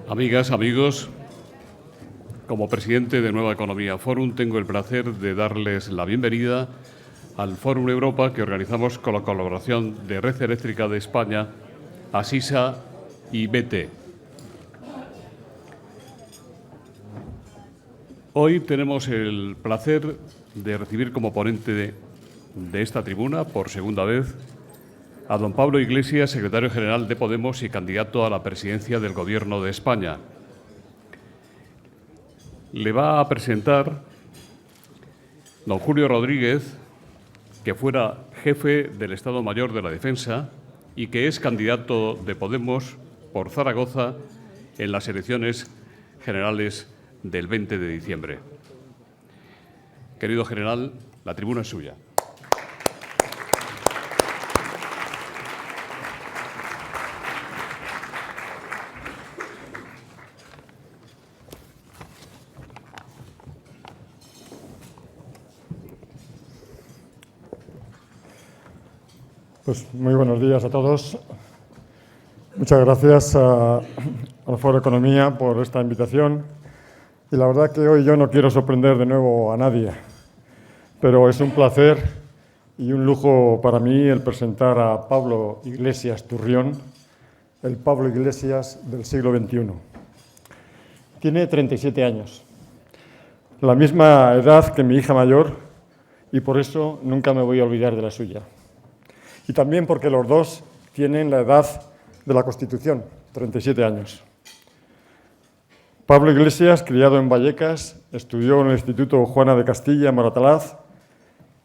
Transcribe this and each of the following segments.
Amigas, amigos, como presidente de Nueva Economía Forum, tengo el placer de darles la bienvenida al Fórum Europa que organizamos con la colaboración de Red Eléctrica de España, Asisa y BT. Hoy tenemos el placer de recibir como ponente de esta tribuna, por segunda vez, a don Pablo Iglesias, secretario general de Podemos y candidato a la presidencia del Gobierno de España. Le va a presentar don Julio Rodríguez, que fuera jefe del Estado Mayor de la Defensa y que es candidato de Podemos por Zaragoza en las elecciones generales del 20 de diciembre. Querido general, la tribuna es suya. Pues muy buenos días a todos. Muchas gracias al Foro Economía por esta invitación. Y la verdad que hoy yo no quiero sorprender de nuevo a nadie, pero es un placer y un lujo para mí el presentar a Pablo Iglesias Turrión, el Pablo Iglesias del siglo XXI. Tiene 37 años, la misma edad que mi hija mayor, y por eso nunca me voy a olvidar de la suya. Y también porque los dos tienen la edad de la Constitución, 37 años. Pablo Iglesias, criado en Vallecas, estudió en el Instituto Juana de Castilla, en Moratalaz,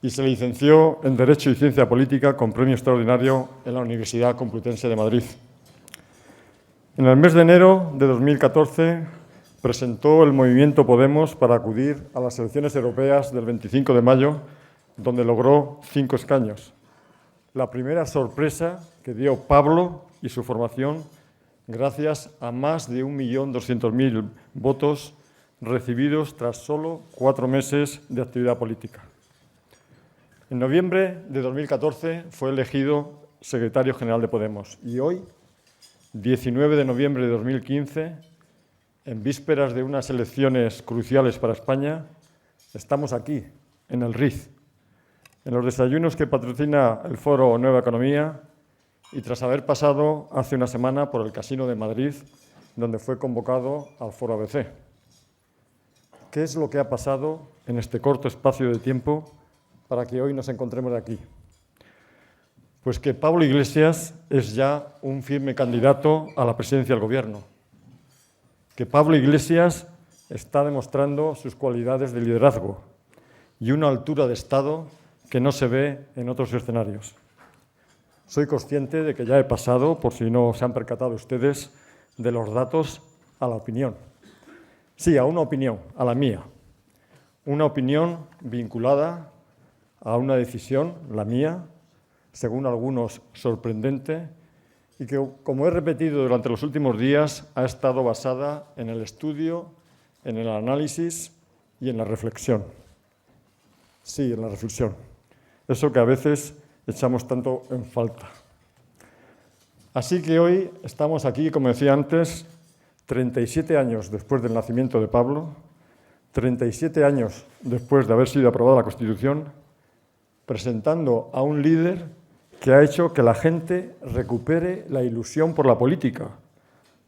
y se licenció en Derecho y Ciencia Política con premio extraordinario en la Universidad Complutense de Madrid. En el mes de enero de 2014 presentó el movimiento Podemos para acudir a las elecciones europeas del 25 de mayo, donde logró 5 escaños. La primera sorpresa que dio Pablo y su formación gracias a más de 1.200.000 votos recibidos tras solo 4 meses de actividad política. En noviembre de 2014 fue elegido secretario general de Podemos y hoy, 19 de noviembre de 2015, en vísperas de unas elecciones cruciales para España, estamos aquí, en el RIZ, en los desayunos que patrocina el Foro Nueva Economía y tras haber pasado hace una semana por el Casino de Madrid, donde fue convocado al Foro ABC. ¿Qué es lo que ha pasado en este corto espacio de tiempo para que hoy nos encontremos aquí? Pues que Pablo Iglesias es ya un firme candidato a la presidencia del Gobierno, que Pablo Iglesias está demostrando sus cualidades de liderazgo y una altura de Estado que no se ve en otros escenarios. Soy consciente de que ya he pasado, por si no se han percatado ustedes, de los datos a la opinión. Sí, a una opinión, a la mía. Una opinión vinculada a una decisión, la mía, según algunos sorprendente, y que, como he repetido durante los últimos días, ha estado basada en el estudio, en el análisis y en la reflexión. Sí, en la reflexión. Eso que a veces echamos tanto en falta. Así que hoy estamos aquí, como decía antes, 37 años después del nacimiento de Pablo, 37 años después de haber sido aprobada la Constitución, presentando a un líder que ha hecho que la gente recupere la ilusión por la política,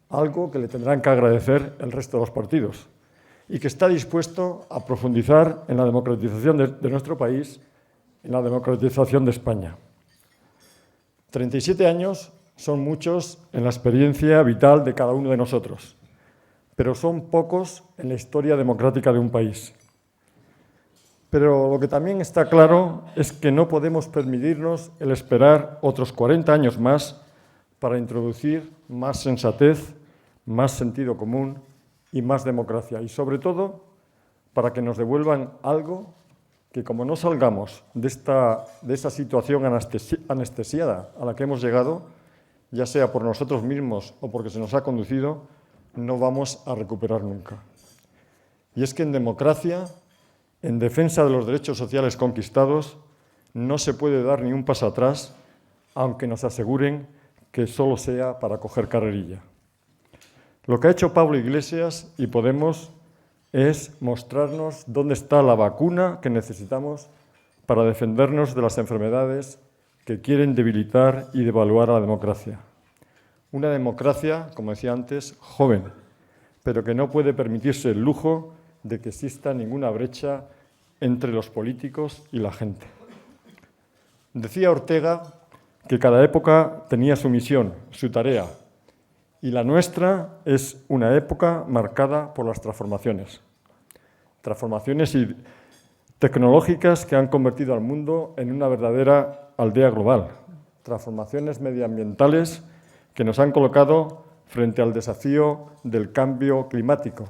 algo que le tendrán que agradecer el resto de los partidos, y que está dispuesto a profundizar en la democratización de nuestro país, en la democratización de España. 37 años son muchos en la experiencia vital de cada uno de nosotros, pero son pocos en la historia democrática de un país. Pero lo que también está claro es que no podemos permitirnos el esperar otros 40 años más para introducir más sensatez, más sentido común y más democracia. Y sobre todo, para que nos devuelvan algo que, como no salgamos de esa situación anestesiada a la que hemos llegado, ya sea por nosotros mismos o porque se nos ha conducido, no vamos a recuperar nunca. Y es que en democracia, en defensa de los derechos sociales conquistados, no se puede dar ni un paso atrás, aunque nos aseguren que solo sea para coger carrerilla. Lo que ha hecho Pablo Iglesias y Podemos es mostrarnos dónde está la vacuna que necesitamos para defendernos de las enfermedades que quieren debilitar y devaluar a la democracia. Una democracia, como decía antes, joven, pero que no puede permitirse el lujo de que exista ninguna brecha entre los políticos y la gente. Decía Ortega que cada época tenía su misión, su tarea, y la nuestra es una época marcada por las transformaciones tecnológicas que han convertido al mundo en una verdadera aldea global, transformaciones medioambientales que nos han colocado frente al desafío del cambio climático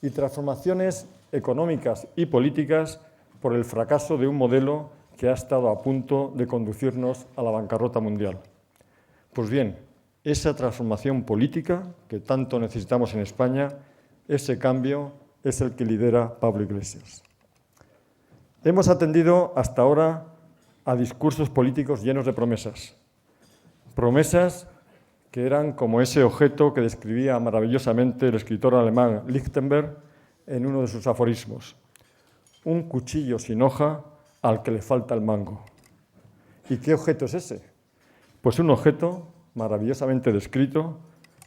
y transformaciones económicas y políticas por el fracaso de un modelo que ha estado a punto de conducirnos a la bancarrota mundial. Pues bien, esa transformación política que tanto necesitamos en España, ese cambio es el que lidera Pablo Iglesias. Hemos atendido hasta ahora a discursos políticos llenos de promesas. Promesas que eran como ese objeto que describía maravillosamente el escritor alemán Lichtenberg en uno de sus aforismos: un cuchillo sin hoja al que le falta el mango. ¿Y qué objeto es ese? Pues un objeto maravillosamente descrito,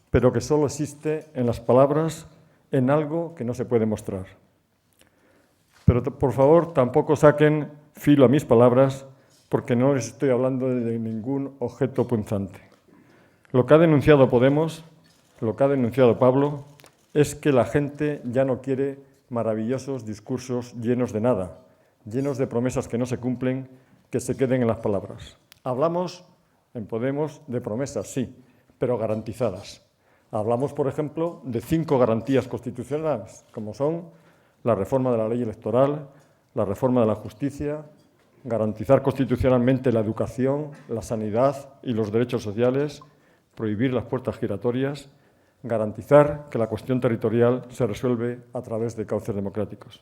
pero que solo existe en las palabras, en algo que no se puede mostrar. Pero, por favor, tampoco saquen filo a mis palabras, porque no les estoy hablando de ningún objeto punzante. Lo que ha denunciado Podemos, lo que ha denunciado Pablo, es que la gente ya no quiere maravillosos discursos llenos de nada, llenos de promesas que no se cumplen, que se queden en las palabras. Hablamos en Podemos de promesas, sí, pero garantizadas. Hablamos, por ejemplo, de 5 garantías constitucionales, como son la reforma de la ley electoral, la reforma de la justicia, garantizar constitucionalmente la educación, la sanidad y los derechos sociales, prohibir las puertas giratorias, garantizar que la cuestión territorial se resuelve a través de cauces democráticos.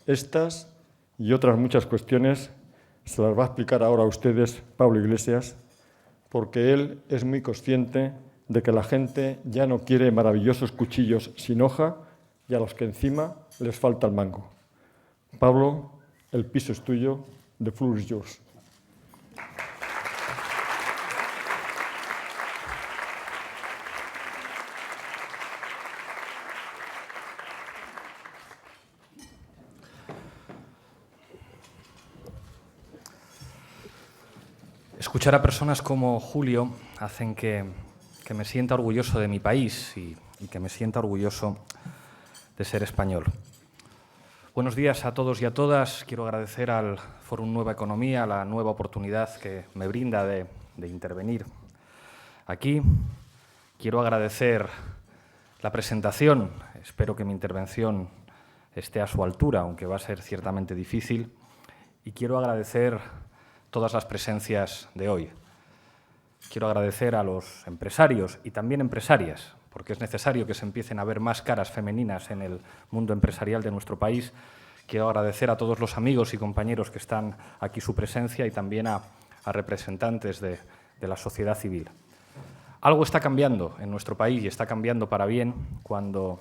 Estas y otras muchas cuestiones se las va a explicar ahora a ustedes Pablo Iglesias, porque él es muy consciente de que la gente ya no quiere maravillosos cuchillos sin hoja y a los que encima les falta el mango. Pablo, el piso es tuyo, the floor is yours. Escuchar a personas como Julio hacen que me sienta orgulloso de mi país y que me sienta orgulloso de ser español. Buenos días a todos y a todas. Quiero agradecer al Fórum Nueva Economía la nueva oportunidad que me brinda de intervenir aquí. Quiero agradecer la presentación. Espero que mi intervención esté a su altura, aunque va a ser ciertamente difícil. Y quiero agradecer todas las presencias de hoy. Quiero agradecer a los empresarios y también empresarias, porque es necesario que se empiecen a ver más caras femeninas en el mundo empresarial de nuestro país. Quiero agradecer a todos los amigos y compañeros que están aquí su presencia y también a representantes de la sociedad civil. Algo está cambiando en nuestro país y está cambiando para bien cuando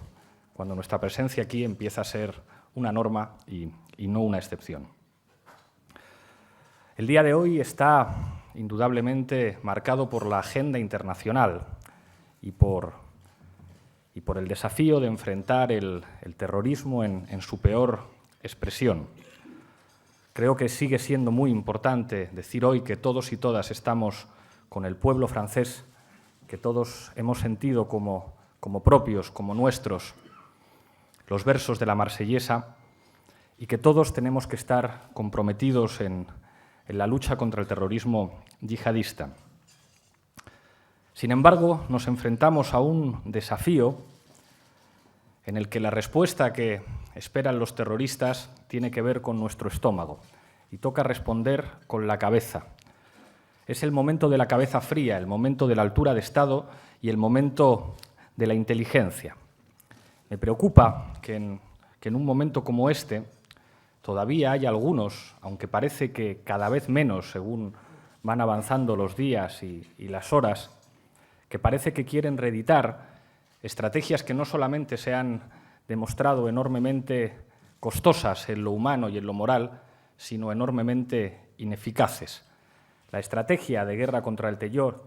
nuestra presencia aquí empieza a ser una norma y no una excepción. El día de hoy está indudablemente marcado por la agenda internacional y por el desafío de enfrentar el terrorismo en su peor expresión. Creo que sigue siendo muy importante decir hoy que todos y todas estamos con el pueblo francés, que todos hemos sentido como propios, como nuestros, los versos de la Marsellesa y que todos tenemos que estar comprometidos en la lucha contra el terrorismo yihadista. Sin embargo, nos enfrentamos a un desafío en el que la respuesta que esperan los terroristas tiene que ver con nuestro estómago y toca responder con la cabeza. Es el momento de la cabeza fría, el momento de la altura de Estado y el momento de la inteligencia. Me preocupa que en un momento como este todavía hay algunos, aunque parece que cada vez menos según van avanzando los días y las horas, que parece que quieren reeditar estrategias que no solamente se han demostrado enormemente costosas en lo humano y en lo moral, sino enormemente ineficaces. La estrategia de guerra contra el terror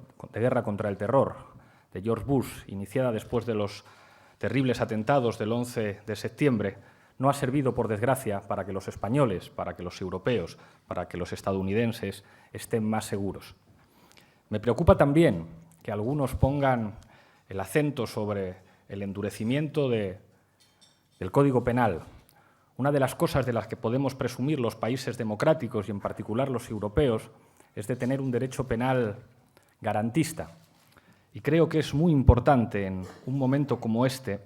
de George Bush, iniciada después de los terribles atentados del 11 de septiembre, no ha servido, por desgracia, para que los españoles, para que los europeos, para que los estadounidenses estén más seguros. Me preocupa también que algunos pongan el acento sobre el endurecimiento del Código Penal. Una de las cosas de las que podemos presumir los países democráticos y en particular los europeos es de tener un derecho penal garantista. Y creo que es muy importante en un momento como este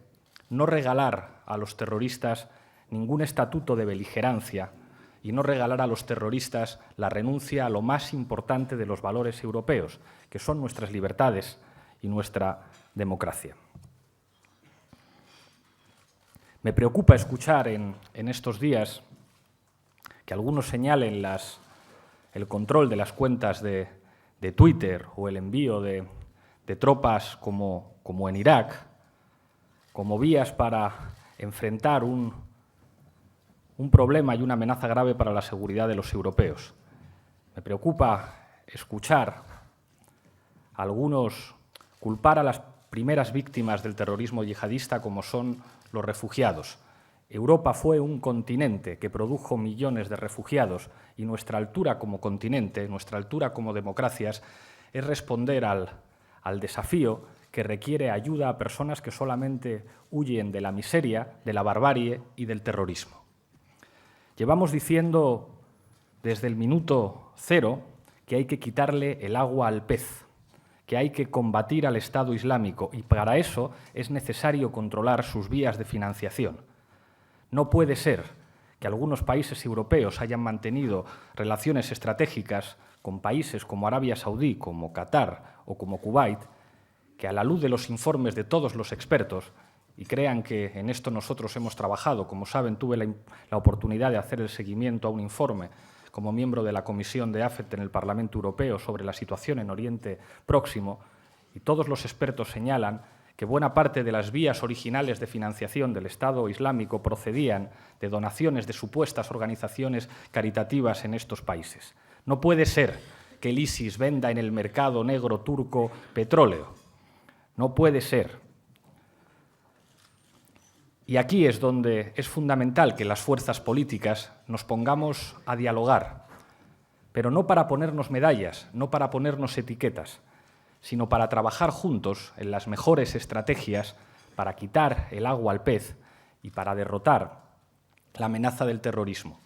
no regalar a los terroristas ningún estatuto de beligerancia y no regalar a los terroristas la renuncia a lo más importante de los valores europeos, que son nuestras libertades y nuestra democracia. Me preocupa escuchar en estos días que algunos señalen el control de las cuentas de Twitter o el envío de tropas como en Irak, como vías para enfrentar un problema y una amenaza grave para la seguridad de los europeos. Me preocupa escuchar a algunos culpar a las primeras víctimas del terrorismo yihadista como son los refugiados. Europa fue un continente que produjo millones de refugiados y nuestra altura como continente, nuestra altura como democracias, es responder al desafío que requiere ayuda a personas que solamente huyen de la miseria, de la barbarie y del terrorismo. Llevamos diciendo desde el minuto cero que hay que quitarle el agua al pez, que hay que combatir al Estado Islámico y para eso es necesario controlar sus vías de financiación. No puede ser que algunos países europeos hayan mantenido relaciones estratégicas con países como Arabia Saudí, como Qatar o como Kuwait, que a la luz de los informes de todos los expertos, y crean que en esto nosotros hemos trabajado, como saben, tuve la oportunidad de hacer el seguimiento a un informe como miembro de la Comisión de AFET en el Parlamento Europeo sobre la situación en Oriente Próximo, y todos los expertos señalan que buena parte de las vías originales de financiación del Estado Islámico procedían de donaciones de supuestas organizaciones caritativas en estos países. No puede ser que el ISIS venda en el mercado negro turco petróleo. No puede ser. Y aquí es donde es fundamental que las fuerzas políticas nos pongamos a dialogar, pero no para ponernos medallas, no para ponernos etiquetas, sino para trabajar juntos en las mejores estrategias para quitar el agua al pez y para derrotar la amenaza del terrorismo.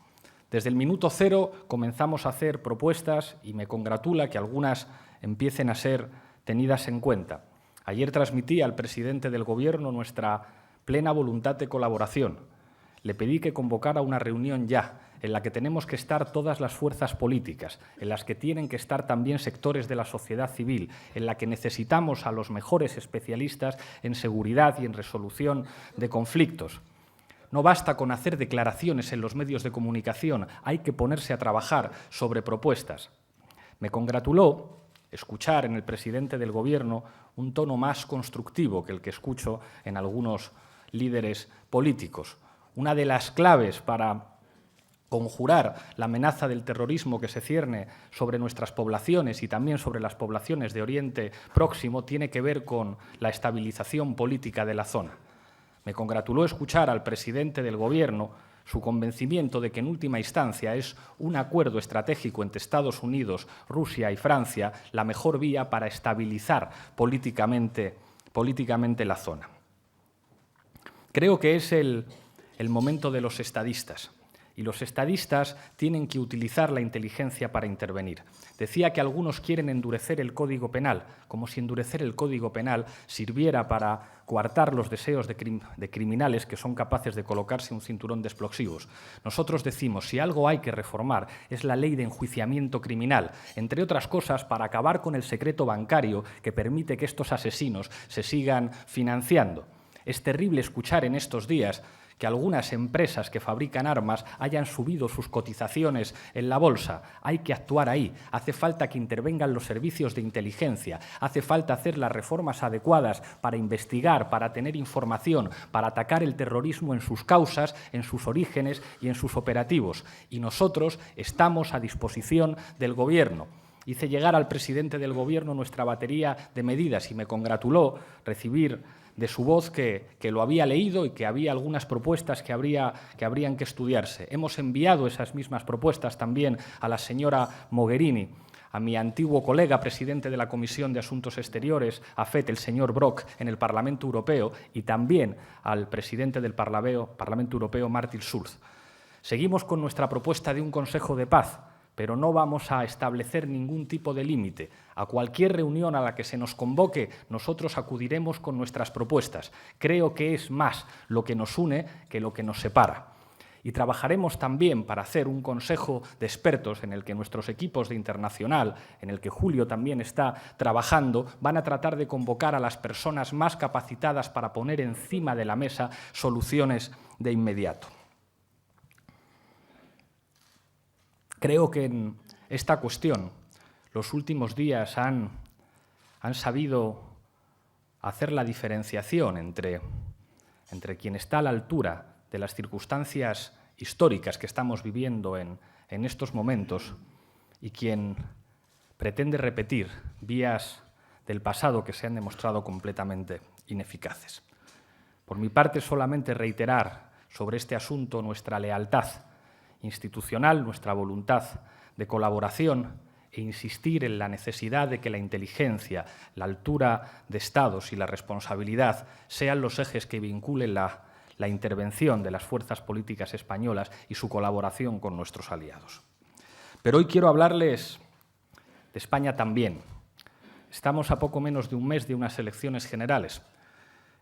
Desde el minuto cero comenzamos a hacer propuestas y me congratula que algunas empiecen a ser tenidas en cuenta. Ayer transmití al presidente del Gobierno nuestra plena voluntad de colaboración. Le pedí que convocara una reunión ya, en la que tenemos que estar todas las fuerzas políticas, en las que tienen que estar también sectores de la sociedad civil, en la que necesitamos a los mejores especialistas en seguridad y en resolución de conflictos. No basta con hacer declaraciones en los medios de comunicación, hay que ponerse a trabajar sobre propuestas. Me congratuló escuchar en el presidente del Gobierno un tono más constructivo que el que escucho en algunos líderes políticos. Una de las claves para conjurar la amenaza del terrorismo que se cierne sobre nuestras poblaciones y también sobre las poblaciones de Oriente Próximo tiene que ver con la estabilización política de la zona. Me congratuló escuchar al presidente del Gobierno su convencimiento de que en última instancia es un acuerdo estratégico entre Estados Unidos, Rusia y Francia la mejor vía para estabilizar políticamente la zona. Creo que es el momento de los estadistas. Y los estadistas tienen que utilizar la inteligencia para intervenir. Decía que algunos quieren endurecer el Código Penal, como si endurecer el Código Penal sirviera para coartar los deseos de criminales que son capaces de colocarse un cinturón de explosivos. Nosotros decimos, si algo hay que reformar es la ley de enjuiciamiento criminal, entre otras cosas para acabar con el secreto bancario que permite que estos asesinos se sigan financiando. Es terrible escuchar en estos días que algunas empresas que fabrican armas hayan subido sus cotizaciones en la bolsa. Hay que actuar ahí. Hace falta que intervengan los servicios de inteligencia. Hace falta hacer las reformas adecuadas para investigar, para tener información, para atacar el terrorismo en sus causas, en sus orígenes y en sus operativos. Y nosotros estamos a disposición del Gobierno. Hice llegar al presidente del Gobierno nuestra batería de medidas y me congratuló recibir de su voz que lo había leído y que había algunas propuestas que habrían que estudiarse. Hemos enviado esas mismas propuestas también a la señora Mogherini, a mi antiguo colega presidente de la Comisión de Asuntos Exteriores, AFET, el señor Brok, en el Parlamento Europeo, y también al presidente del Parlamento Europeo, Martin Schulz. Seguimos con nuestra propuesta de un Consejo de Paz, pero no vamos a establecer ningún tipo de límite. A cualquier reunión a la que se nos convoque, nosotros acudiremos con nuestras propuestas. Creo que es más lo que nos une que lo que nos separa. Y trabajaremos también para hacer un consejo de expertos en el que nuestros equipos de internacional, en el que Julio también está trabajando, van a tratar de convocar a las personas más capacitadas para poner encima de la mesa soluciones de inmediato. Creo que en esta cuestión los últimos días han sabido hacer la diferenciación entre quien está a la altura de las circunstancias históricas que estamos viviendo en estos momentos y quien pretende repetir vías del pasado que se han demostrado completamente ineficaces. Por mi parte, solamente reiterar sobre este asunto nuestra lealtad institucional, nuestra voluntad de colaboración e insistir en la necesidad de que la inteligencia, la altura de Estados y la responsabilidad sean los ejes que vinculen la intervención de las fuerzas políticas españolas y su colaboración con nuestros aliados. Pero hoy quiero hablarles de España también. Estamos a poco menos de un mes de unas elecciones generales.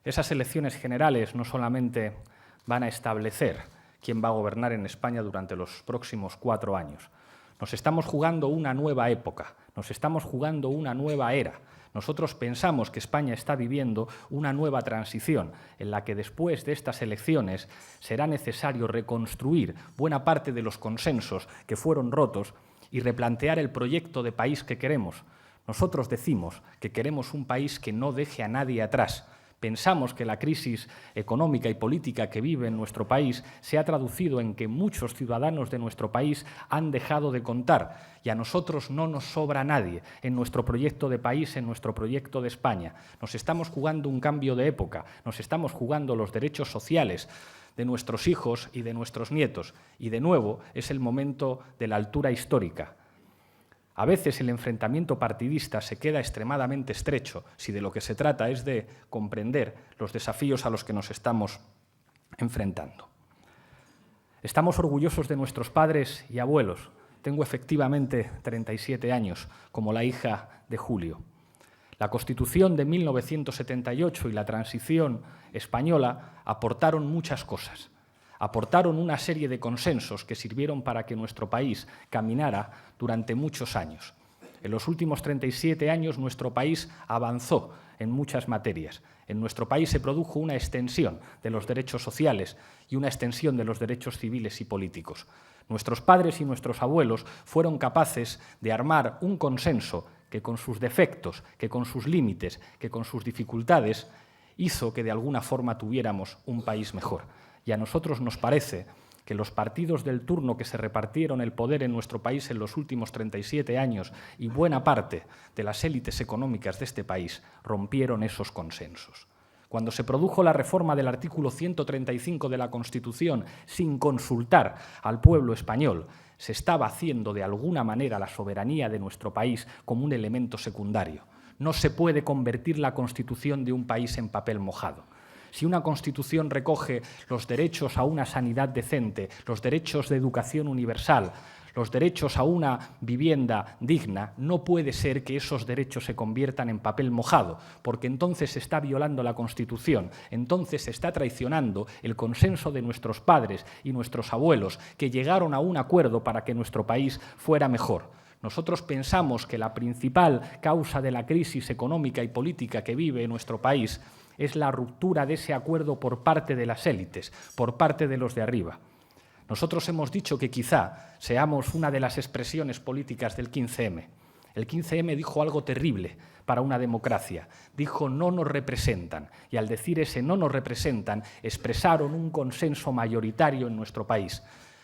Esas elecciones generales no solamente van a establecer quién va a gobernar en España durante los próximos 4 años. Nos estamos jugando una nueva época, nos estamos jugando una nueva era. Nosotros pensamos que España está viviendo una nueva transición en la que después de estas elecciones será necesario reconstruir buena parte de los consensos que fueron rotos y replantear el proyecto de país que queremos. Nosotros decimos que queremos un país que no deje a nadie atrás. Pensamos que la crisis económica y política que vive en nuestro país se ha traducido en que muchos ciudadanos de nuestro país han dejado de contar y a nosotros no nos sobra nadie en nuestro proyecto de país, en nuestro proyecto de España. Nos estamos jugando un cambio de época, nos estamos jugando los derechos sociales de nuestros hijos y de nuestros nietos y, de nuevo, es el momento de la altura histórica. A veces el enfrentamiento partidista se queda extremadamente estrecho si de lo que se trata es de comprender los desafíos a los que nos estamos enfrentando. Estamos orgullosos de nuestros padres y abuelos. Tengo efectivamente 37 años, como la hija de Julio. La Constitución de 1978 y la transición española aportaron muchas cosas. Aportaron una serie de consensos que sirvieron para que nuestro país caminara durante muchos años. En los últimos 37 años nuestro país avanzó en muchas materias. En nuestro país se produjo una extensión de los derechos sociales y una extensión de los derechos civiles y políticos. Nuestros padres y nuestros abuelos fueron capaces de armar un consenso que con sus defectos, que con sus límites, que con sus dificultades, hizo que de alguna forma tuviéramos un país mejor. Y a nosotros nos parece que los partidos del turno que se repartieron el poder en nuestro país en los últimos 37 años y buena parte de las élites económicas de este país rompieron esos consensos. Cuando se produjo la reforma del artículo 135 de la Constitución sin consultar al pueblo español, se estaba haciendo de alguna manera la soberanía de nuestro país como un elemento secundario. No se puede convertir la Constitución de un país en papel mojado. Si una Constitución recoge los derechos a una sanidad decente, los derechos de educación universal, los derechos a una vivienda digna, no puede ser que esos derechos se conviertan en papel mojado, porque entonces se está violando la Constitución, entonces se está traicionando el consenso de nuestros padres y nuestros abuelos, que llegaron a un acuerdo para que nuestro país fuera mejor. Nosotros pensamos que la principal causa de la crisis económica y política que vive nuestro país es la ruptura de ese acuerdo por parte de las élites, por parte de los de arriba. Nosotros hemos dicho que quizá seamos una de las expresiones políticas del 15M. El 15M dijo algo terrible para una democracia. Dijo no nos representan, y al decir ese no nos representan expresaron un consenso mayoritario en nuestro país.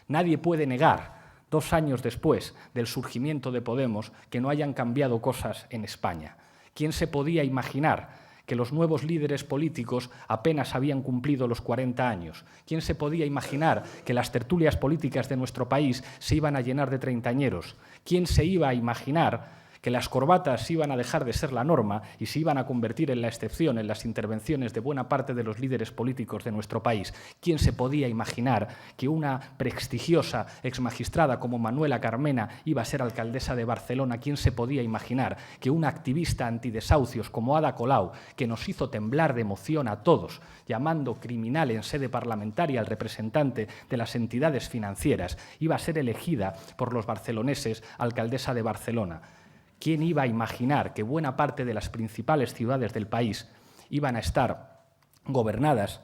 Nadie puede negar, 2 años después del surgimiento de Podemos, que no hayan cambiado cosas en España. ¿Quién se podía imaginar que los nuevos líderes políticos apenas habían cumplido los 40 años? ¿Quién se podía imaginar que las tertulias políticas de nuestro país se iban a llenar de treintañeros? ¿Quién se iba a imaginar que las corbatas iban a dejar de ser la norma y se iban a convertir en la excepción en las intervenciones de buena parte de los líderes políticos de nuestro país? ¿Quién se podía imaginar que una prestigiosa exmagistrada como Manuela Carmena iba a ser alcaldesa de Barcelona? ¿Quién se podía imaginar que una activista antidesahucios como Ada Colau, que nos hizo temblar de emoción a todos, llamando criminal en sede parlamentaria al representante de las entidades financieras, iba a ser elegida por los barceloneses alcaldesa de Barcelona? ¿Quién iba a imaginar que buena parte de las principales ciudades del país iban a estar gobernadas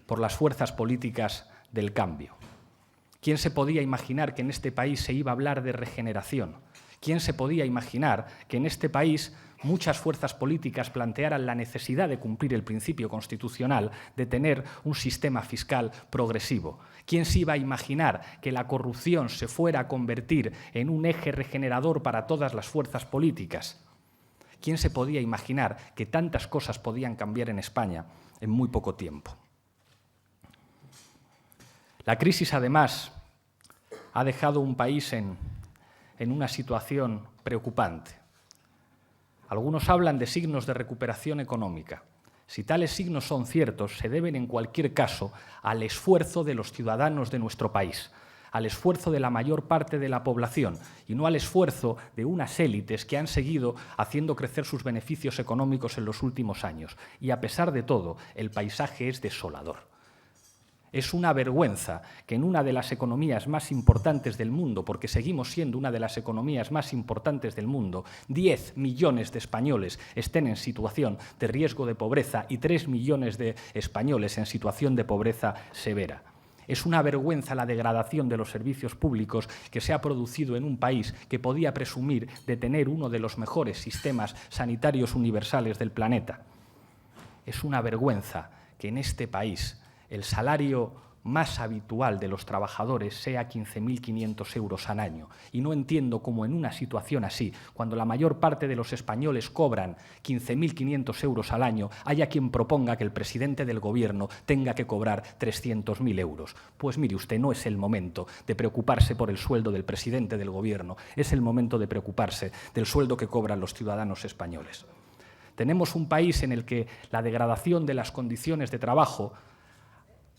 por las fuerzas políticas del cambio? ¿Quién se podía imaginar que en este país se iba a hablar de regeneración? ¿Quién se podía imaginar que en este país muchas fuerzas políticas plantearan la necesidad de cumplir el principio constitucional de tener un sistema fiscal progresivo? ¿Quién se iba a imaginar que la corrupción se fuera a convertir en un eje regenerador para todas las fuerzas políticas? ¿Quién se podía imaginar que tantas cosas podían cambiar en España en muy poco tiempo? La crisis, además, ha dejado un país en una situación preocupante. Algunos hablan de signos de recuperación económica. Si tales signos son ciertos, se deben en cualquier caso al esfuerzo de los ciudadanos de nuestro país, al esfuerzo de la mayor parte de la población y no al esfuerzo de unas élites que han seguido haciendo crecer sus beneficios económicos en los últimos años. Y a pesar de todo, el paisaje es desolador. Es una vergüenza que en una de las economías más importantes del mundo, porque seguimos siendo una de las economías más importantes del mundo, 10 millones de españoles estén en situación de riesgo de pobreza y 3 millones de españoles en situación de pobreza severa. Es una vergüenza la degradación de los servicios públicos que se ha producido en un país que podía presumir de tener uno de los mejores sistemas sanitarios universales del planeta. Es una vergüenza que en este país el salario más habitual de los trabajadores sea 15.500 euros al año. Y no entiendo cómo en una situación así, cuando la mayor parte de los españoles cobran 15.500 euros al año, haya quien proponga que el presidente del Gobierno tenga que cobrar 300.000 euros. Pues mire usted, no es el momento de preocuparse por el sueldo del presidente del Gobierno, es el momento de preocuparse del sueldo que cobran los ciudadanos españoles. Tenemos un país en el que la degradación de las condiciones de trabajo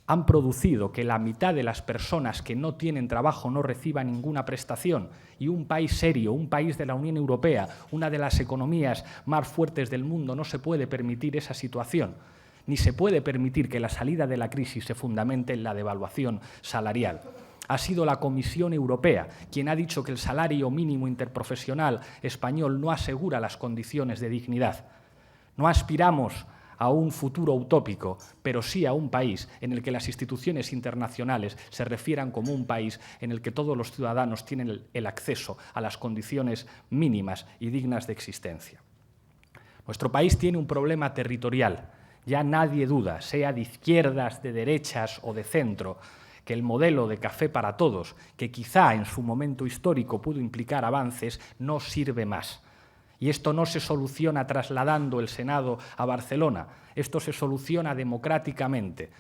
han producido que la mitad de las personas que no tienen trabajo no reciban ninguna prestación, y un país serio, un país de la Unión Europea, una de las economías más fuertes del mundo, no se puede permitir esa situación, ni se puede permitir que la salida de la crisis se fundamente en la devaluación salarial. Ha sido la Comisión Europea quien ha dicho que el salario mínimo interprofesional español no asegura las condiciones de dignidad. No aspiramos a un futuro utópico, pero sí a un país en el que las instituciones internacionales se refieran como un país en el que todos los ciudadanos tienen el acceso a las condiciones mínimas y dignas de existencia. Nuestro país tiene un problema territorial. Ya nadie duda, sea de izquierdas, de derechas o de centro, que el modelo de café para todos, que quizá en su momento histórico pudo implicar avances, no sirve más. Y esto no se soluciona trasladando el Senado a Barcelona, esto se soluciona democráticamente.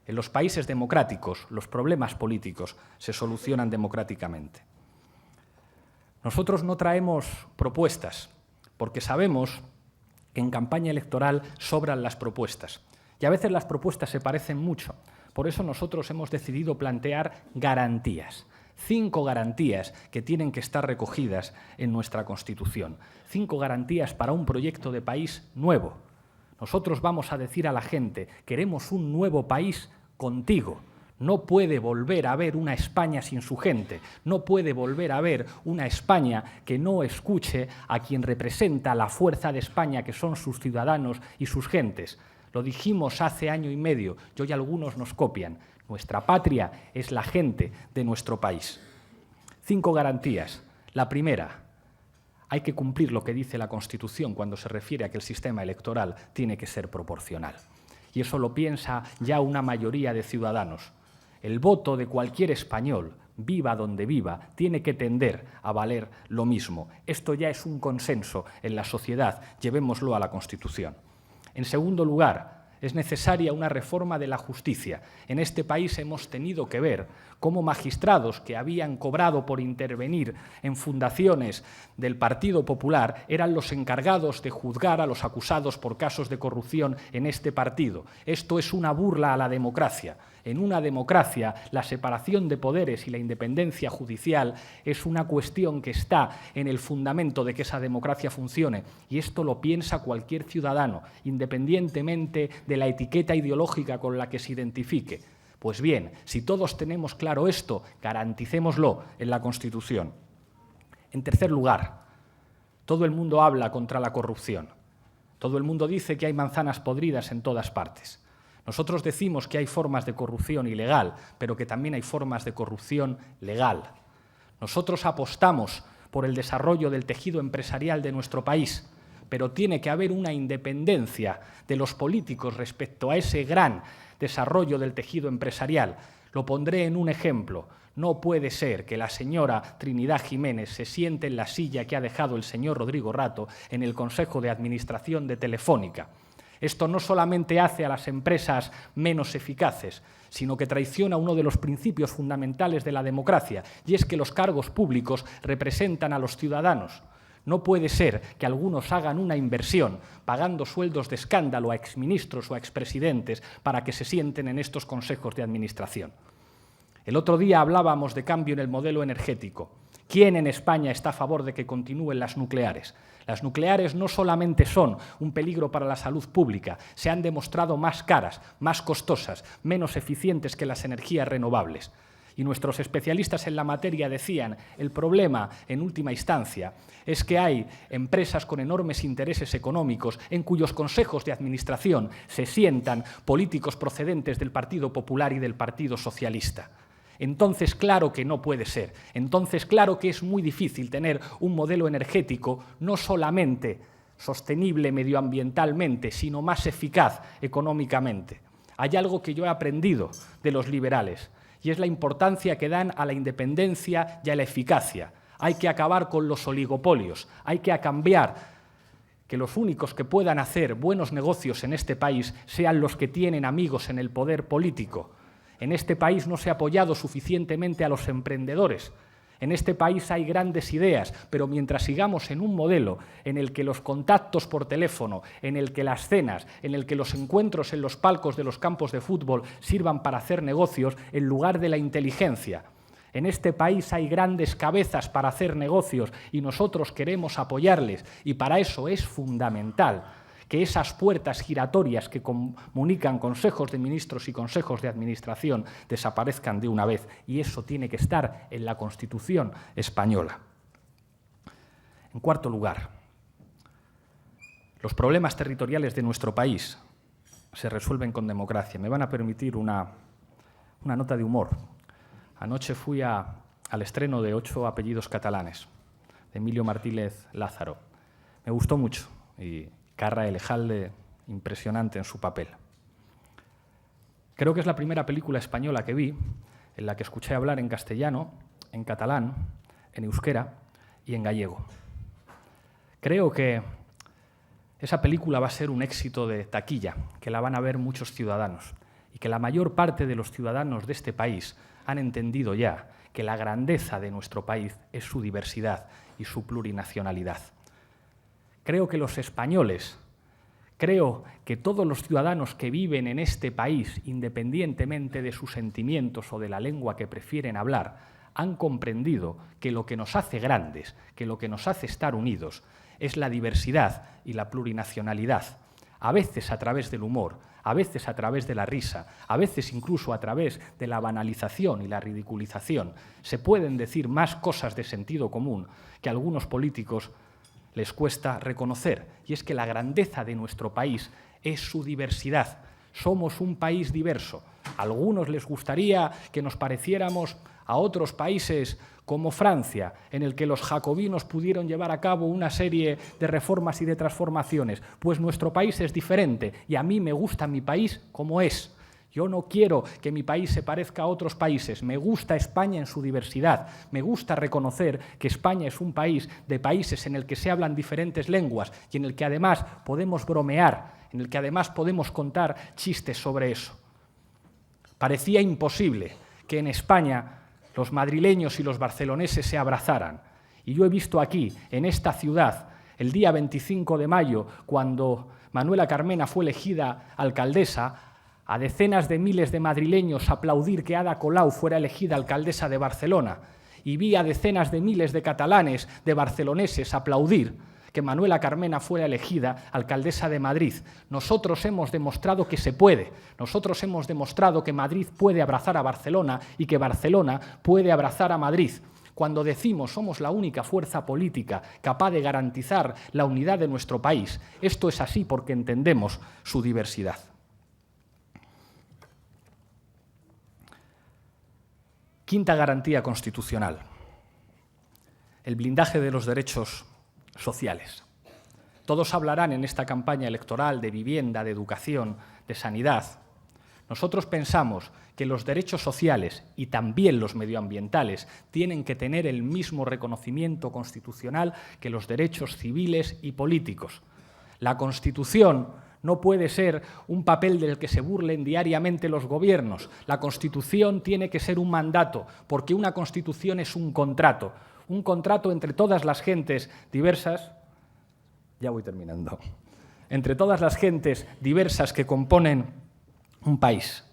En los países democráticos, los problemas políticos se solucionan democráticamente. Nosotros no traemos propuestas, porque sabemos que en campaña electoral sobran las propuestas. Y a veces las propuestas se parecen mucho. Por eso nosotros hemos decidido plantear garantías. 5 garantías que tienen que estar recogidas en nuestra Constitución. 5 garantías para un proyecto de país nuevo. Nosotros vamos a decir a la gente, queremos un nuevo país contigo. No puede volver a haber una España sin su gente. No puede volver a haber una España que no escuche a quien representa la fuerza de España, que son sus ciudadanos y sus gentes. Lo dijimos hace año y medio y hoy algunos nos copian. Nuestra patria es la gente de nuestro país. 5 garantías. La primera, hay que cumplir lo que dice la Constitución cuando se refiere a que el sistema electoral tiene que ser proporcional. Y eso lo piensa ya una mayoría de ciudadanos. El voto de cualquier español, viva donde viva, tiene que tender a valer lo mismo. Esto ya es un consenso en la sociedad, llevémoslo a la Constitución. En segundo lugar, es necesaria una reforma de la justicia. En este país hemos tenido que ver cómo magistrados que habían cobrado por intervenir en fundaciones del Partido Popular eran los encargados de juzgar a los acusados por casos de corrupción en este partido. Esto es una burla a la democracia. En una democracia, la separación de poderes y la independencia judicial es una cuestión que está en el fundamento de que esa democracia funcione. Y esto lo piensa cualquier ciudadano, independientemente de la etiqueta ideológica con la que se identifique. Pues bien, si todos tenemos claro esto, garanticémoslo en la Constitución. En tercer lugar, todo el mundo habla contra la corrupción. Todo el mundo dice que hay manzanas podridas en todas partes. Nosotros decimos que hay formas de corrupción ilegal, pero que también hay formas de corrupción legal. Nosotros apostamos por el desarrollo del tejido empresarial de nuestro país, pero tiene que haber una independencia de los políticos respecto a ese gran desarrollo del tejido empresarial. Lo pondré en un ejemplo. No puede ser que la señora Trinidad Jiménez se siente en la silla que ha dejado el señor Rodrigo Rato en el Consejo de Administración de Telefónica. Esto no solamente hace a las empresas menos eficaces, sino que traiciona uno de los principios fundamentales de la democracia, y es que los cargos públicos representan a los ciudadanos. No puede ser que algunos hagan una inversión pagando sueldos de escándalo a exministros o a expresidentes para que se sienten en estos consejos de administración. El otro día hablábamos de cambio en el modelo energético. ¿Quién en España está a favor de que continúen las nucleares? Las nucleares no solamente son un peligro para la salud pública, se han demostrado más caras, más costosas, menos eficientes que las energías renovables. Y nuestros especialistas en la materia decían, el problema, en última instancia, es que hay empresas con enormes intereses económicos en cuyos consejos de administración se sientan políticos procedentes del Partido Popular y del Partido Socialista. Entonces, claro que no puede ser. Entonces, claro que es muy difícil tener un modelo energético no solamente sostenible medioambientalmente, sino más eficaz económicamente. Hay algo que yo he aprendido de los liberales, y es la importancia que dan a la independencia y a la eficacia. Hay que acabar con los oligopolios, hay que cambiar que los únicos que puedan hacer buenos negocios en este país sean los que tienen amigos en el poder político. En este país no se ha apoyado suficientemente a los emprendedores. En este país hay grandes ideas, pero mientras sigamos en un modelo en el que los contactos por teléfono, en el que las cenas, en el que los encuentros en los palcos de los campos de fútbol sirvan para hacer negocios en lugar de la inteligencia. En este país hay grandes cabezas para hacer negocios y nosotros queremos apoyarles, y para eso es fundamental que esas puertas giratorias que comunican consejos de ministros y consejos de administración desaparezcan de una vez, y eso tiene que estar en la Constitución española. En cuarto lugar, los problemas territoriales de nuestro país se resuelven con democracia. Me van a permitir una nota de humor. Anoche fui al estreno de 8 apellidos catalanes, de Emilio Martínez Lázaro. Me gustó mucho y Carra Elejalde, impresionante en su papel. Creo que es la primera película española que vi en la que escuché hablar en castellano, en catalán, en euskera y en gallego. Creo que esa película va a ser un éxito de taquilla, que la van a ver muchos ciudadanos y que la mayor parte de los ciudadanos de este país han entendido ya que la grandeza de nuestro país es su diversidad y su plurinacionalidad. Creo que los españoles, creo que todos los ciudadanos que viven en este país, independientemente de sus sentimientos o de la lengua que prefieren hablar, han comprendido que lo que nos hace grandes, que lo que nos hace estar unidos, es la diversidad y la plurinacionalidad, a veces a través del humor, a veces a través de la risa, a veces incluso a través de la banalización y la ridiculización. Se pueden decir más cosas de sentido común que algunos políticos les cuesta reconocer, y es que la grandeza de nuestro país es su diversidad. Somos un país diverso. A algunos les gustaría que nos pareciéramos a otros países como Francia, en el que los jacobinos pudieron llevar a cabo una serie de reformas y de transformaciones. Pues nuestro país es diferente y a mí me gusta mi país como es. Yo no quiero que mi país se parezca a otros países. Me gusta España en su diversidad. Me gusta reconocer que España es un país de países en el que se hablan diferentes lenguas y en el que además podemos bromear, en el que además podemos contar chistes sobre eso. Parecía imposible que en España los madrileños y los barceloneses se abrazaran. Y yo he visto aquí, en esta ciudad, el día 25 de mayo, cuando Manuela Carmena fue elegida alcaldesa, a decenas de miles de madrileños aplaudir que Ada Colau fuera elegida alcaldesa de Barcelona. Y vi a decenas de miles de catalanes, de barceloneses, aplaudir que Manuela Carmena fuera elegida alcaldesa de Madrid. Nosotros hemos demostrado que se puede. Nosotros hemos demostrado que Madrid puede abrazar a Barcelona y que Barcelona puede abrazar a Madrid. Cuando decimos somos la única fuerza política capaz de garantizar la unidad de nuestro país, esto es así porque entendemos su diversidad. Quinta garantía constitucional: el blindaje de los derechos sociales. Todos hablarán en esta campaña electoral de vivienda, de educación, de sanidad. Nosotros pensamos que los derechos sociales y también los medioambientales tienen que tener el mismo reconocimiento constitucional que los derechos civiles y políticos. La Constitución no puede ser un papel del que se burlen diariamente los gobiernos. La Constitución tiene que ser un mandato, porque una Constitución es un contrato entre todas las gentes diversas. Ya voy terminando. Entre todas las gentes diversas que componen un país.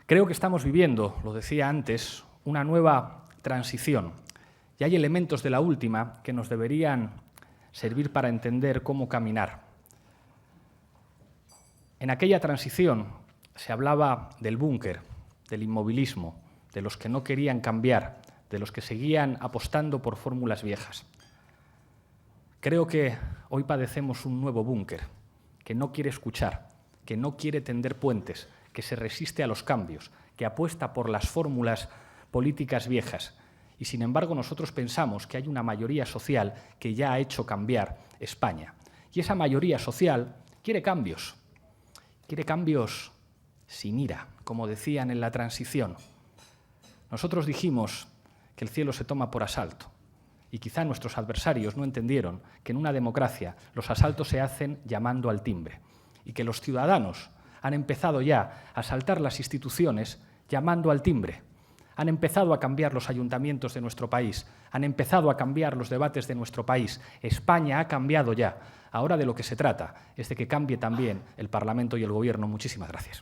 Creo que estamos viviendo, lo decía antes, una nueva transición. Y hay elementos de la última que nos deberían servir para entender cómo caminar. En aquella transición se hablaba del búnker, del inmovilismo, de los que no querían cambiar, de los que seguían apostando por fórmulas viejas. Creo que hoy padecemos un nuevo búnker, que no quiere escuchar, que no quiere tender puentes, que se resiste a los cambios, que apuesta por las fórmulas políticas viejas. Y sin embargo nosotros pensamos que hay una mayoría social que ya ha hecho cambiar España. Y esa mayoría social quiere cambios sin ira, como decían en la transición. Nosotros dijimos que el cielo se toma por asalto y quizá nuestros adversarios no entendieron que en una democracia los asaltos se hacen llamando al timbre y que los ciudadanos han empezado ya a asaltar las instituciones llamando al timbre. Han empezado a cambiar los ayuntamientos de nuestro país, han empezado a cambiar los debates de nuestro país. España ha cambiado ya. Ahora de lo que se trata es de que cambie también el Parlamento y el Gobierno. Muchísimas gracias.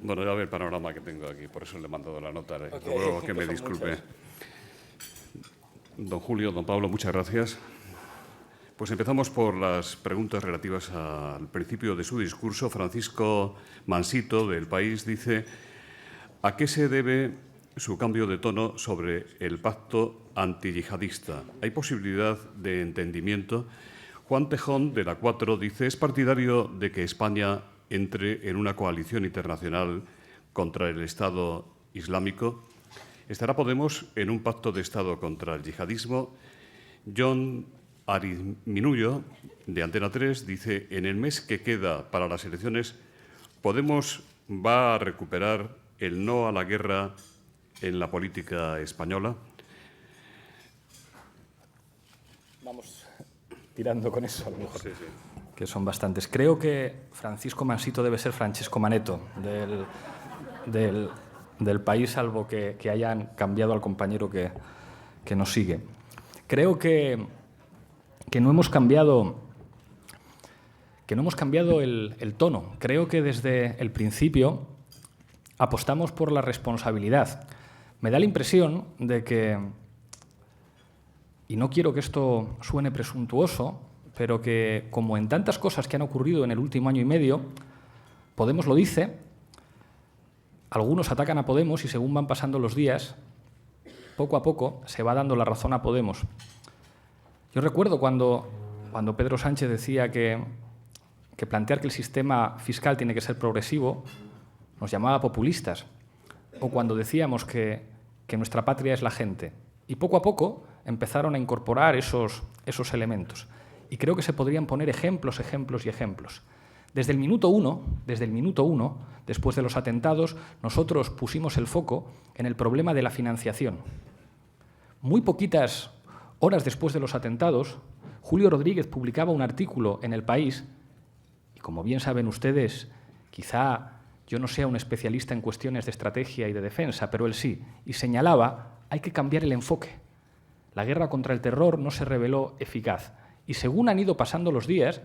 Bueno, ya ve el panorama que tengo aquí, por eso le he mandado la nota. Luego que me disculpe. Don Julio, don Pablo, muchas gracias. Pues empezamos por las preguntas relativas al principio de su discurso. Francisco Mansito, del País, dice: ¿a qué se debe su cambio de tono sobre el pacto antiyihadista? ¿Hay posibilidad de entendimiento? Juan Tejón, de la 4, dice: ¿es partidario de que España entre en una coalición internacional contra el Estado Islámico? ¿Estará Podemos en un pacto de Estado contra el yihadismo? John Ariminullo, de Antena 3, dice: en el mes que queda para las elecciones, ¿Podemos va a recuperar el no a la guerra en la política española? Vamos tirando con eso, a lo mejor. Sí. Que son bastantes. Creo que Francisco Mansito debe ser Francesco Maneto del País, salvo que hayan cambiado al compañero que nos sigue. Creo que no hemos cambiado el tono. Creo que desde el principio apostamos por la responsabilidad. Me da la impresión de que y no quiero que esto suene presuntuoso, pero que, como en tantas cosas que han ocurrido en el último año y medio, Podemos lo dice, algunos atacan a Podemos y según van pasando los días, poco a poco se va dando la razón a Podemos. Yo recuerdo cuando Pedro Sánchez decía que plantear que el sistema fiscal tiene que ser progresivo nos llamaba populistas, o cuando decíamos que nuestra patria es la gente. Y poco a poco empezaron a incorporar esos elementos. Y creo que se podrían poner ejemplos y ejemplos. Desde el minuto uno, después de los atentados, nosotros pusimos el foco en el problema de la financiación. Muy poquitas horas después de los atentados, Julio Rodríguez publicaba un artículo en El País, y como bien saben ustedes, quizá yo no sea un especialista en cuestiones de estrategia y de defensa, pero él sí, y señalaba, hay que cambiar el enfoque. La guerra contra el terror no se reveló eficaz. Y según han ido pasando los días,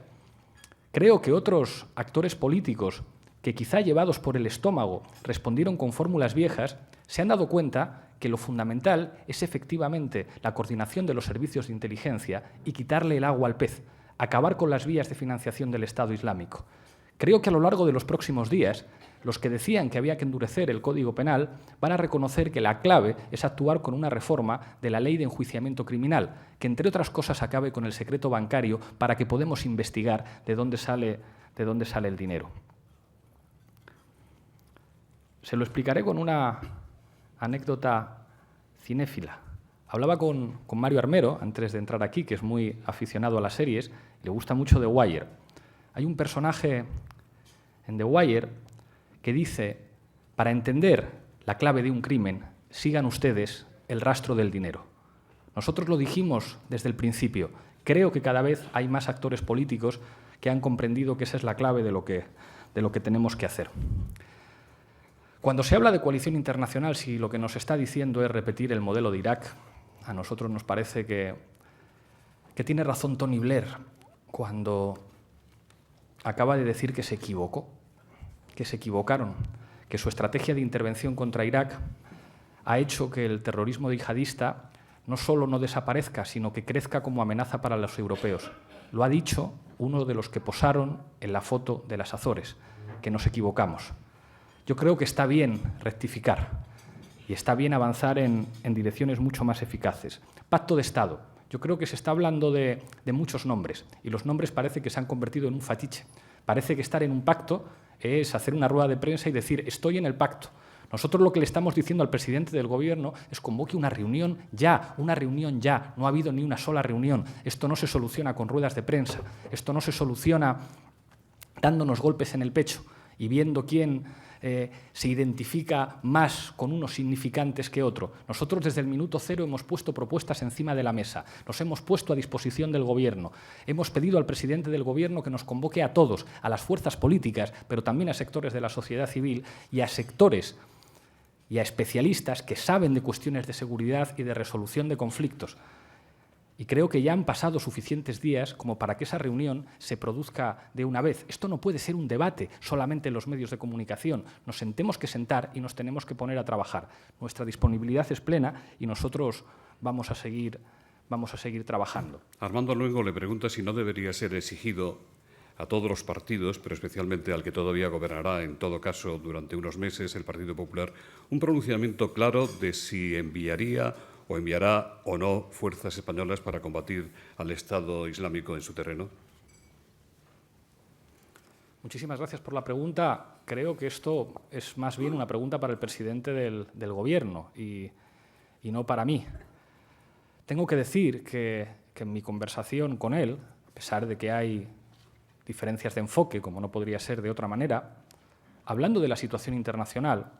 creo que otros actores políticos que quizá llevados por el estómago respondieron con fórmulas viejas, se han dado cuenta que lo fundamental es efectivamente la coordinación de los servicios de inteligencia y quitarle el agua al pez, acabar con las vías de financiación del Estado Islámico. Creo que a lo largo de los próximos días, los que decían que había que endurecer el Código Penal van a reconocer que la clave es actuar con una reforma de la Ley de Enjuiciamiento Criminal, que entre otras cosas acabe con el secreto bancario para que podamos investigar de dónde sale el dinero. Se lo explicaré con una anécdota cinéfila. Hablaba con Mario Armero, antes de entrar aquí, que es muy aficionado a las series, le gusta mucho The Wire. Hay un personaje en The Wire que dice, para entender la clave de un crimen, sigan ustedes el rastro del dinero. Nosotros lo dijimos desde el principio. Creo que cada vez hay más actores políticos que han comprendido que esa es la clave de lo que tenemos que hacer. Cuando se habla de coalición internacional, si lo que nos está diciendo es repetir el modelo de Irak, a nosotros nos parece que tiene razón Tony Blair cuando acaba de decir que se equivocó, que se equivocaron, que su estrategia de intervención contra Irak ha hecho que el terrorismo yihadista no solo no desaparezca, sino que crezca como amenaza para los europeos. Lo ha dicho uno de los que posaron en la foto de las Azores, que nos equivocamos. Yo creo que está bien rectificar y está bien avanzar en direcciones mucho más eficaces. Pacto de Estado. Yo creo que se está hablando de muchos nombres y los nombres parece que se han convertido en un fetiche. Parece que estar en un pacto es hacer una rueda de prensa y decir estoy en el pacto. Nosotros lo que le estamos diciendo al presidente del Gobierno es convoque una reunión ya. No ha habido ni una sola reunión. Esto no se soluciona con ruedas de prensa. Esto no se soluciona dándonos golpes en el pecho y viendo quién se identifica más con unos significantes que otro. Nosotros desde el minuto cero hemos puesto propuestas encima de la mesa, nos hemos puesto a disposición del Gobierno, hemos pedido al presidente del Gobierno que nos convoque a todos, a las fuerzas políticas, pero también a sectores de la sociedad civil y a sectores y a especialistas que saben de cuestiones de seguridad y de resolución de conflictos. Y creo que ya han pasado suficientes días como para que esa reunión se produzca de una vez. Esto no puede ser un debate solamente en los medios de comunicación. Nos tenemos que sentar y nos tenemos que poner a trabajar. Nuestra disponibilidad es plena y nosotros vamos a seguir trabajando. Armando Luengo le pregunta si no debería ser exigido a todos los partidos, pero especialmente al que todavía gobernará, en todo caso, durante unos meses, el Partido Popular, un pronunciamiento claro de si enviará o no fuerzas españolas para combatir al Estado Islámico en su terreno. Muchísimas gracias por la pregunta. Creo que esto es más bien una pregunta para el presidente del Gobierno y no para mí. Tengo que decir que en mi conversación con él, a pesar de que hay diferencias de enfoque, como no podría ser de otra manera, hablando de la situación internacional,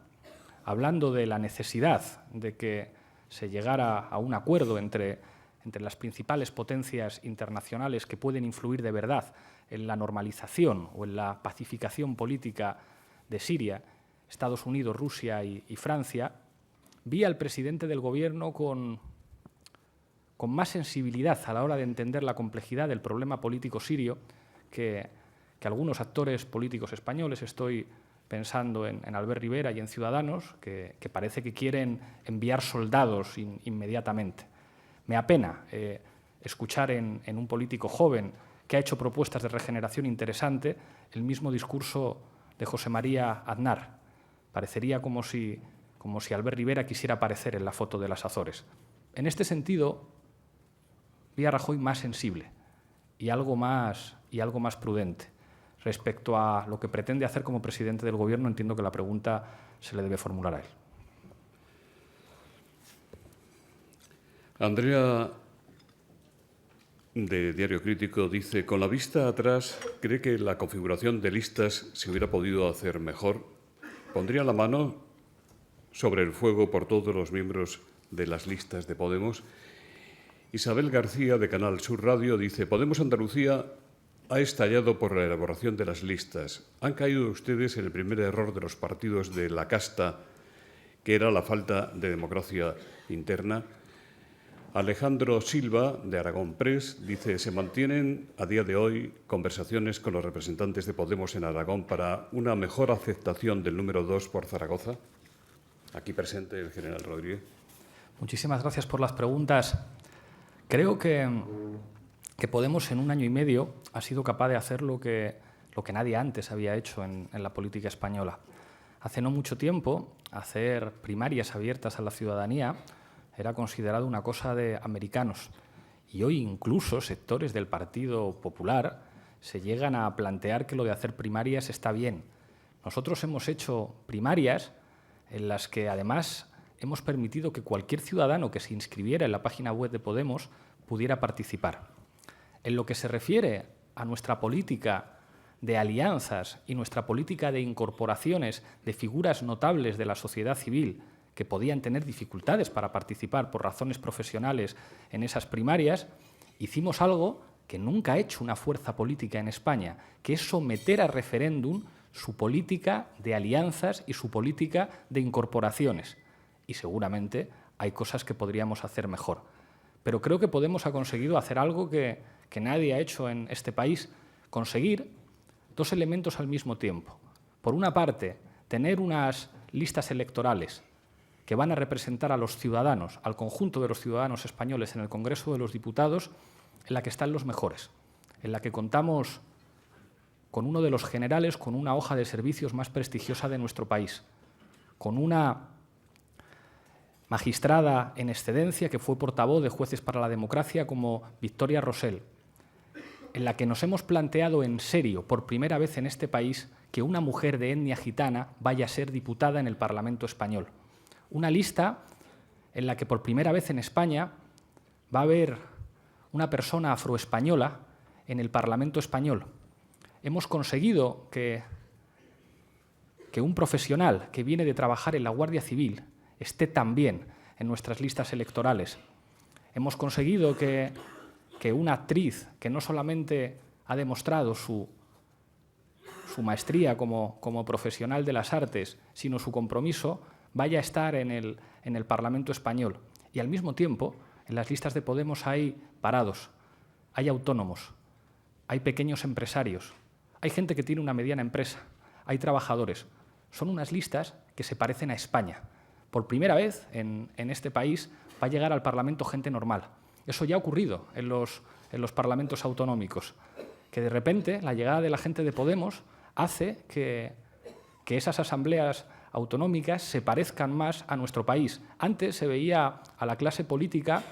hablando de la necesidad de que se llegara a un acuerdo entre las principales potencias internacionales que pueden influir de verdad en la normalización o en la pacificación política de Siria, Estados Unidos, Rusia y Francia, vi al presidente del Gobierno con más sensibilidad a la hora de entender la complejidad del problema político sirio que algunos actores políticos españoles. Estoy pensando en Albert Rivera y en Ciudadanos, que parece que quieren enviar soldados inmediatamente. Me apena escuchar en un político joven que ha hecho propuestas de regeneración interesante el mismo discurso de José María Aznar. Parecería como si Albert Rivera quisiera aparecer en la foto de las Azores. En este sentido, vi a Rajoy más sensible y algo más prudente. Respecto a lo que pretende hacer como presidente del Gobierno, entiendo que la pregunta se le debe formular a él. Andrea, de Diario Crítico, dice: con la vista atrás, ¿cree que la configuración de listas se hubiera podido hacer mejor? ¿Pondría la mano sobre el fuego por todos los miembros de las listas de Podemos? Isabel García, de Canal Sur Radio, dice: Podemos Andalucía ha estallado por la elaboración de las listas. ¿Han caído ustedes en el primer error de los partidos de la casta, que era la falta de democracia interna? Alejandro Silva, de Aragón Press, dice: se mantienen a día de hoy conversaciones con los representantes de Podemos en Aragón para una mejor aceptación del número 2 por Zaragoza. Aquí presente el general Rodríguez. Muchísimas gracias por las preguntas. Creo que Podemos en un año y medio ha sido capaz de hacer lo que nadie antes había hecho en la política española. Hace no mucho tiempo, hacer primarias abiertas a la ciudadanía era considerado una cosa de americanos. Y hoy incluso sectores del Partido Popular se llegan a plantear que lo de hacer primarias está bien. Nosotros hemos hecho primarias en las que además hemos permitido que cualquier ciudadano que se inscribiera en la página web de Podemos pudiera participar. En lo que se refiere a nuestra política de alianzas y nuestra política de incorporaciones de figuras notables de la sociedad civil que podían tener dificultades para participar por razones profesionales en esas primarias, hicimos algo que nunca ha hecho una fuerza política en España, que es someter a referéndum su política de alianzas y su política de incorporaciones. Y seguramente hay cosas que podríamos hacer mejor. Pero creo que Podemos ha conseguido hacer algo que nadie ha hecho en este país, conseguir dos elementos al mismo tiempo. Por una parte, tener unas listas electorales que van a representar a los ciudadanos, al conjunto de los ciudadanos españoles en el Congreso de los Diputados, en la que están los mejores, en la que contamos con uno de los generales con una hoja de servicios más prestigiosa de nuestro país, con una magistrada en excedencia que fue portavoz de Jueces para la Democracia como Victoria Rosell, en la que nos hemos planteado en serio, por primera vez en este país, que una mujer de etnia gitana vaya a ser diputada en el Parlamento español. Una lista en la que por primera vez en España va a haber una persona afroespañola en el Parlamento español. Hemos conseguido que un profesional que viene de trabajar en la Guardia Civil esté también en nuestras listas electorales. Hemos conseguido que una actriz que no solamente ha demostrado su maestría como profesional de las artes, sino su compromiso, vaya a estar en el Parlamento español. Y al mismo tiempo, en las listas de Podemos hay parados, hay autónomos, hay pequeños empresarios, hay gente que tiene una mediana empresa, hay trabajadores. Son unas listas que se parecen a España. Por primera vez en este país va a llegar al Parlamento gente normal. Eso ya ha ocurrido en los parlamentos autonómicos, que de repente la llegada de la gente de Podemos hace que esas asambleas autonómicas se parezcan más a nuestro país. Antes se veía a la clase política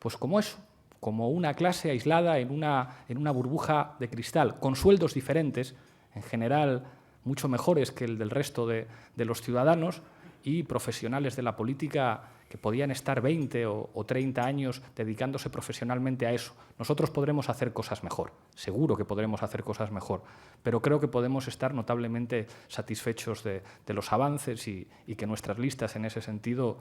pues como eso, como una clase aislada en una burbuja de cristal, con sueldos diferentes, en general mucho mejores que el del resto de los ciudadanos, y profesionales de la política que podían estar 20 o 30 años dedicándose profesionalmente a eso. Nosotros podremos hacer cosas mejor, seguro que podremos hacer cosas mejor, pero creo que podemos estar notablemente satisfechos de los avances y que nuestras listas en ese sentido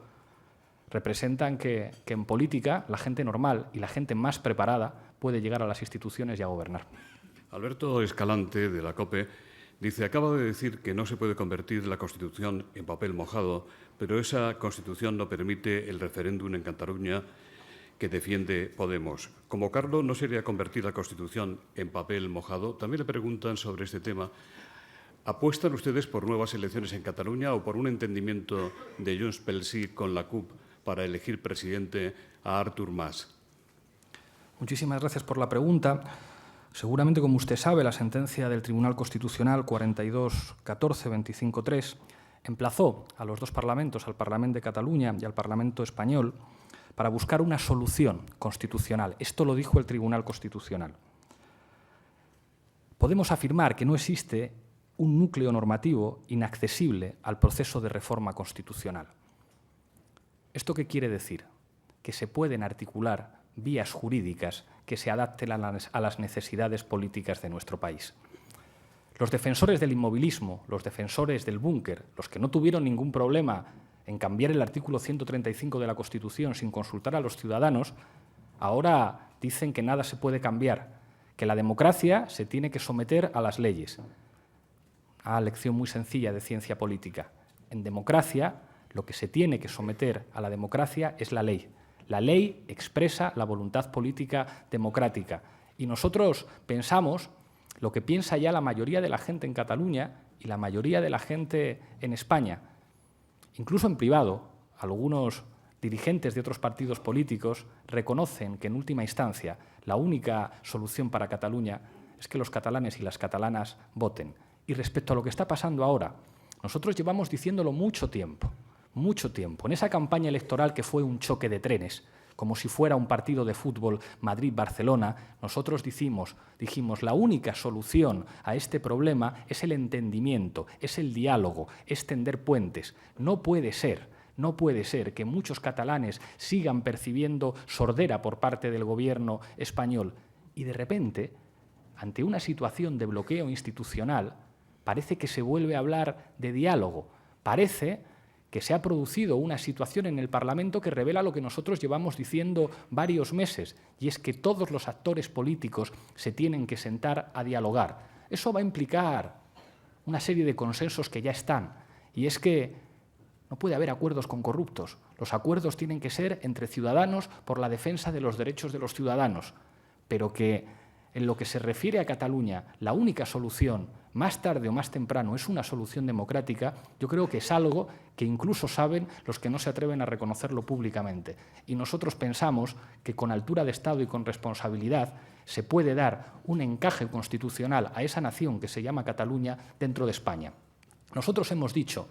representan que en política la gente normal y la gente más preparada puede llegar a las instituciones y a gobernar. Alberto Escalante, de la COPE, dice: acaba de decir que no se puede convertir la Constitución en papel mojado, pero esa Constitución no permite el referéndum en Cataluña que defiende Podemos. ¿Convocarlo no sería convertir la Constitución en papel mojado? También le preguntan sobre este tema. ¿Apuestan ustedes por nuevas elecciones en Cataluña o por un entendimiento de Junts pel Sí con la CUP para elegir presidente a Artur Mas? Muchísimas gracias por la pregunta. Seguramente, como usted sabe, la sentencia del Tribunal Constitucional 42-14-25-3 emplazó a los dos parlamentos, al Parlamento de Cataluña y al Parlamento español, para buscar una solución constitucional. Esto lo dijo el Tribunal Constitucional. Podemos afirmar que no existe un núcleo normativo inaccesible al proceso de reforma constitucional. ¿Esto qué quiere decir? Que se pueden articular vías jurídicas que se adapten a las necesidades políticas de nuestro país. Los defensores del inmovilismo, los defensores del búnker, los que no tuvieron ningún problema en cambiar el artículo 135 de la Constitución sin consultar a los ciudadanos, ahora dicen que nada se puede cambiar, que la democracia se tiene que someter a las leyes. Una lección muy sencilla de ciencia política. En democracia, lo que se tiene que someter a la democracia es la ley. La ley expresa la voluntad política democrática. Y nosotros pensamos lo que piensa ya la mayoría de la gente en Cataluña y la mayoría de la gente en España. Incluso en privado, algunos dirigentes de otros partidos políticos reconocen que, en última instancia, la única solución para Cataluña es que los catalanes y las catalanas voten. Y respecto a lo que está pasando ahora, nosotros llevamos diciéndolo mucho tiempo. En esa campaña electoral que fue un choque de trenes, como si fuera un partido de fútbol Madrid-Barcelona, nosotros dijimos, la única solución a este problema es el entendimiento, es el diálogo, es tender puentes. No puede ser que muchos catalanes sigan percibiendo sordera por parte del gobierno español y, de repente, ante una situación de bloqueo institucional, parece que se vuelve a hablar de diálogo. Parece que se ha producido una situación en el Parlamento que revela lo que nosotros llevamos diciendo varios meses, y es que todos los actores políticos se tienen que sentar a dialogar. Eso va a implicar una serie de consensos que ya están, y es que no puede haber acuerdos con corruptos. Los acuerdos tienen que ser entre ciudadanos por la defensa de los derechos de los ciudadanos, pero que en lo que se refiere a Cataluña, la única solución, más tarde o más temprano, es una solución democrática, yo creo que es algo que incluso saben los que no se atreven a reconocerlo públicamente. Y nosotros pensamos que con altura de Estado y con responsabilidad se puede dar un encaje constitucional a esa nación que se llama Cataluña dentro de España. Nosotros hemos dicho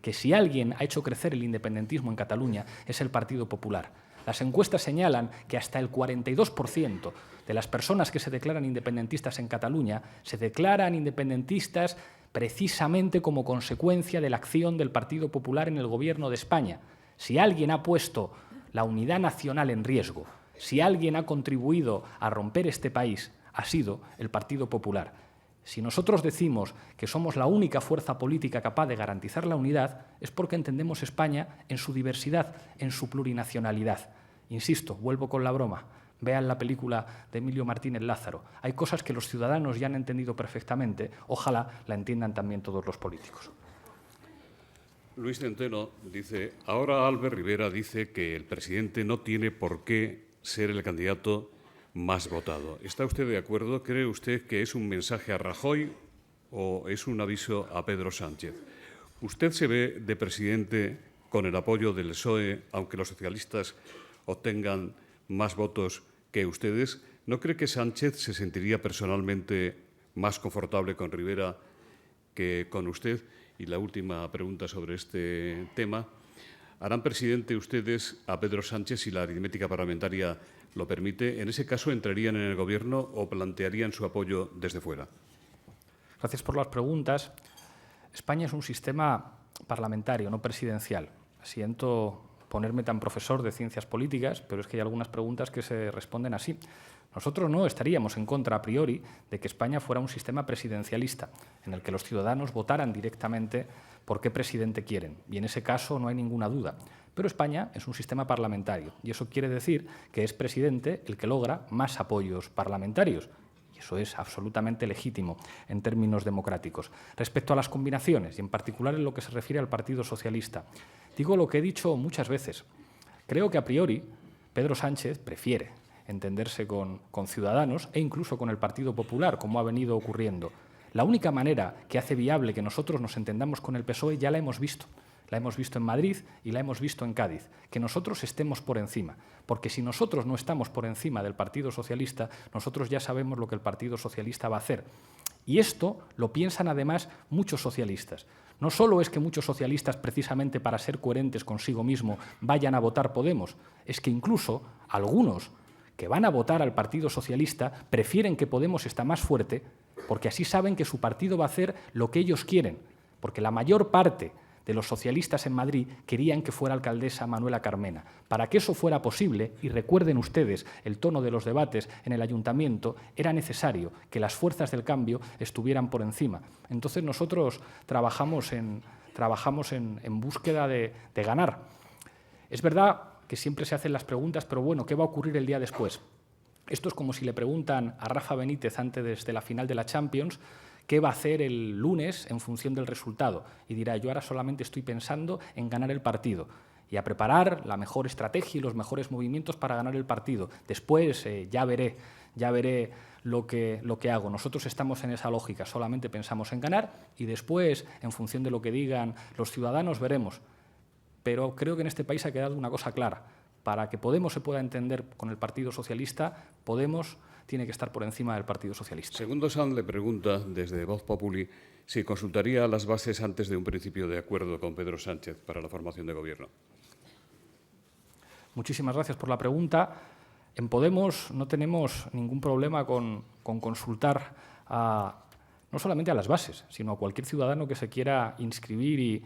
que si alguien ha hecho crecer el independentismo en Cataluña es el Partido Popular. Las encuestas señalan que hasta el 42% de las personas que se declaran independentistas en Cataluña se declaran independentistas precisamente como consecuencia de la acción del Partido Popular en el Gobierno de España. Si alguien ha puesto la unidad nacional en riesgo, si alguien ha contribuido a romper este país, ha sido el Partido Popular. Si nosotros decimos que somos la única fuerza política capaz de garantizar la unidad, es porque entendemos España en su diversidad, en su plurinacionalidad. Insisto, vuelvo con la broma. Vean la película de Emilio Martínez Lázaro. Hay cosas que los ciudadanos ya han entendido perfectamente. Ojalá la entiendan también todos los políticos. Luis Centeno dice, ahora Albert Rivera dice que el presidente no tiene por qué ser el candidato más votado. ¿Está usted de acuerdo? ¿Cree usted que es un mensaje a Rajoy o es un aviso a Pedro Sánchez? ¿Usted se ve de presidente con el apoyo del PSOE, aunque los socialistas obtengan más votos que ustedes? ¿No cree que Sánchez se sentiría personalmente más confortable con Rivera que con usted? Y la última pregunta sobre este tema. ¿Harán presidente ustedes a Pedro Sánchez si la aritmética parlamentaria lo permite? ¿En ese caso entrarían en el Gobierno o plantearían su apoyo desde fuera? Gracias por las preguntas. España es un sistema parlamentario, no presidencial. Siento ponerme tan profesor de ciencias políticas, pero es que hay algunas preguntas que se responden así. Nosotros no estaríamos en contra a priori de que España fuera un sistema presidencialista, en el que los ciudadanos votaran directamente por qué presidente quieren, y en ese caso no hay ninguna duda. Pero España es un sistema parlamentario, y eso quiere decir que es presidente el que logra más apoyos parlamentarios. Y eso es absolutamente legítimo en términos democráticos. Respecto a las combinaciones, y en particular en lo que se refiere al Partido Socialista, digo lo que he dicho muchas veces. Creo que a priori Pedro Sánchez prefiere entenderse con Ciudadanos e incluso con el Partido Popular, como ha venido ocurriendo. La única manera que hace viable que nosotros nos entendamos con el PSOE ya la hemos visto. la hemos visto en Madrid y la hemos visto en Cádiz, que nosotros estemos por encima. Porque si nosotros no estamos por encima del Partido Socialista, nosotros ya sabemos lo que el Partido Socialista va a hacer. Y esto lo piensan además muchos socialistas. No solo es que muchos socialistas, precisamente para ser coherentes consigo mismo, vayan a votar Podemos, es que incluso algunos que van a votar al Partido Socialista prefieren que Podemos esté más fuerte, porque así saben que su partido va a hacer lo que ellos quieren, porque la mayor parte de los socialistas en Madrid querían que fuera alcaldesa Manuela Carmena. Para que eso fuera posible, y recuerden ustedes el tono de los debates en el ayuntamiento, era necesario que las fuerzas del cambio estuvieran por encima. Entonces nosotros trabajamos en búsqueda de ganar. Es verdad que siempre se hacen las preguntas, pero bueno, ¿qué va a ocurrir el día después? Esto es como si le preguntan a Rafa Benítez antes de la final de la Champions qué va a hacer el lunes en función del resultado. Y dirá, yo ahora solamente estoy pensando en ganar el partido y a preparar la mejor estrategia y los mejores movimientos para ganar el partido. Después ya veré lo que hago. Nosotros estamos en esa lógica, solamente pensamos en ganar y después, en función de lo que digan los ciudadanos, veremos. Pero creo que en este país ha quedado una cosa clara. Para que Podemos se pueda entender con el Partido Socialista, Podemos tiene que estar por encima del Partido Socialista. Segundo Sanz le pregunta, desde Voz Populi, si consultaría las bases antes de un principio de acuerdo con Pedro Sánchez para la formación de gobierno. Muchísimas gracias por la pregunta. En Podemos no tenemos ningún problema con consultar no solamente a las bases, sino a cualquier ciudadano que se quiera inscribir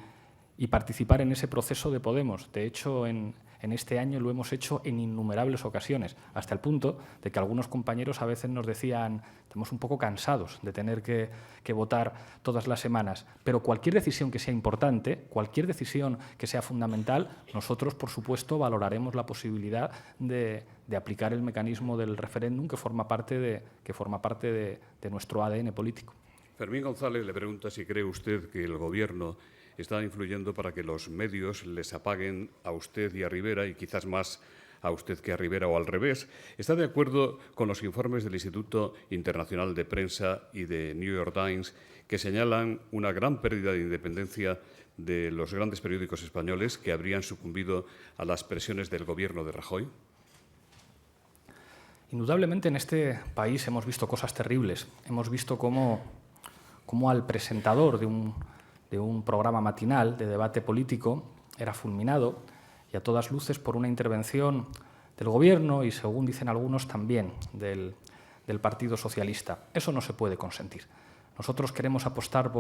y participar en ese proceso de Podemos. De hecho, en este año lo hemos hecho en innumerables ocasiones, hasta el punto de que algunos compañeros a veces nos decían estamos un poco cansados de tener que votar todas las semanas. Pero cualquier decisión que sea importante, cualquier decisión que sea fundamental, nosotros, por supuesto, valoraremos la posibilidad de aplicar el mecanismo del referéndum que forma parte de nuestro ADN político. Fermín González le pregunta si cree usted que el Gobierno está influyendo para que los medios les apaguen a usted y a Rivera, y quizás más a usted que a Rivera, o al revés. ¿Está de acuerdo con los informes del Instituto Internacional de Prensa y de New York Times que señalan una gran pérdida de independencia de los grandes periódicos españoles que habrían sucumbido a las presiones del Gobierno de Rajoy? Indudablemente en este país hemos visto cosas terribles. Hemos visto cómo al presentador de un programa matinal de debate político era fulminado y a todas luces por una intervención del Gobierno y, según dicen algunos, también del Partido Socialista. Eso no se puede consentir. Nosotros queremos apostar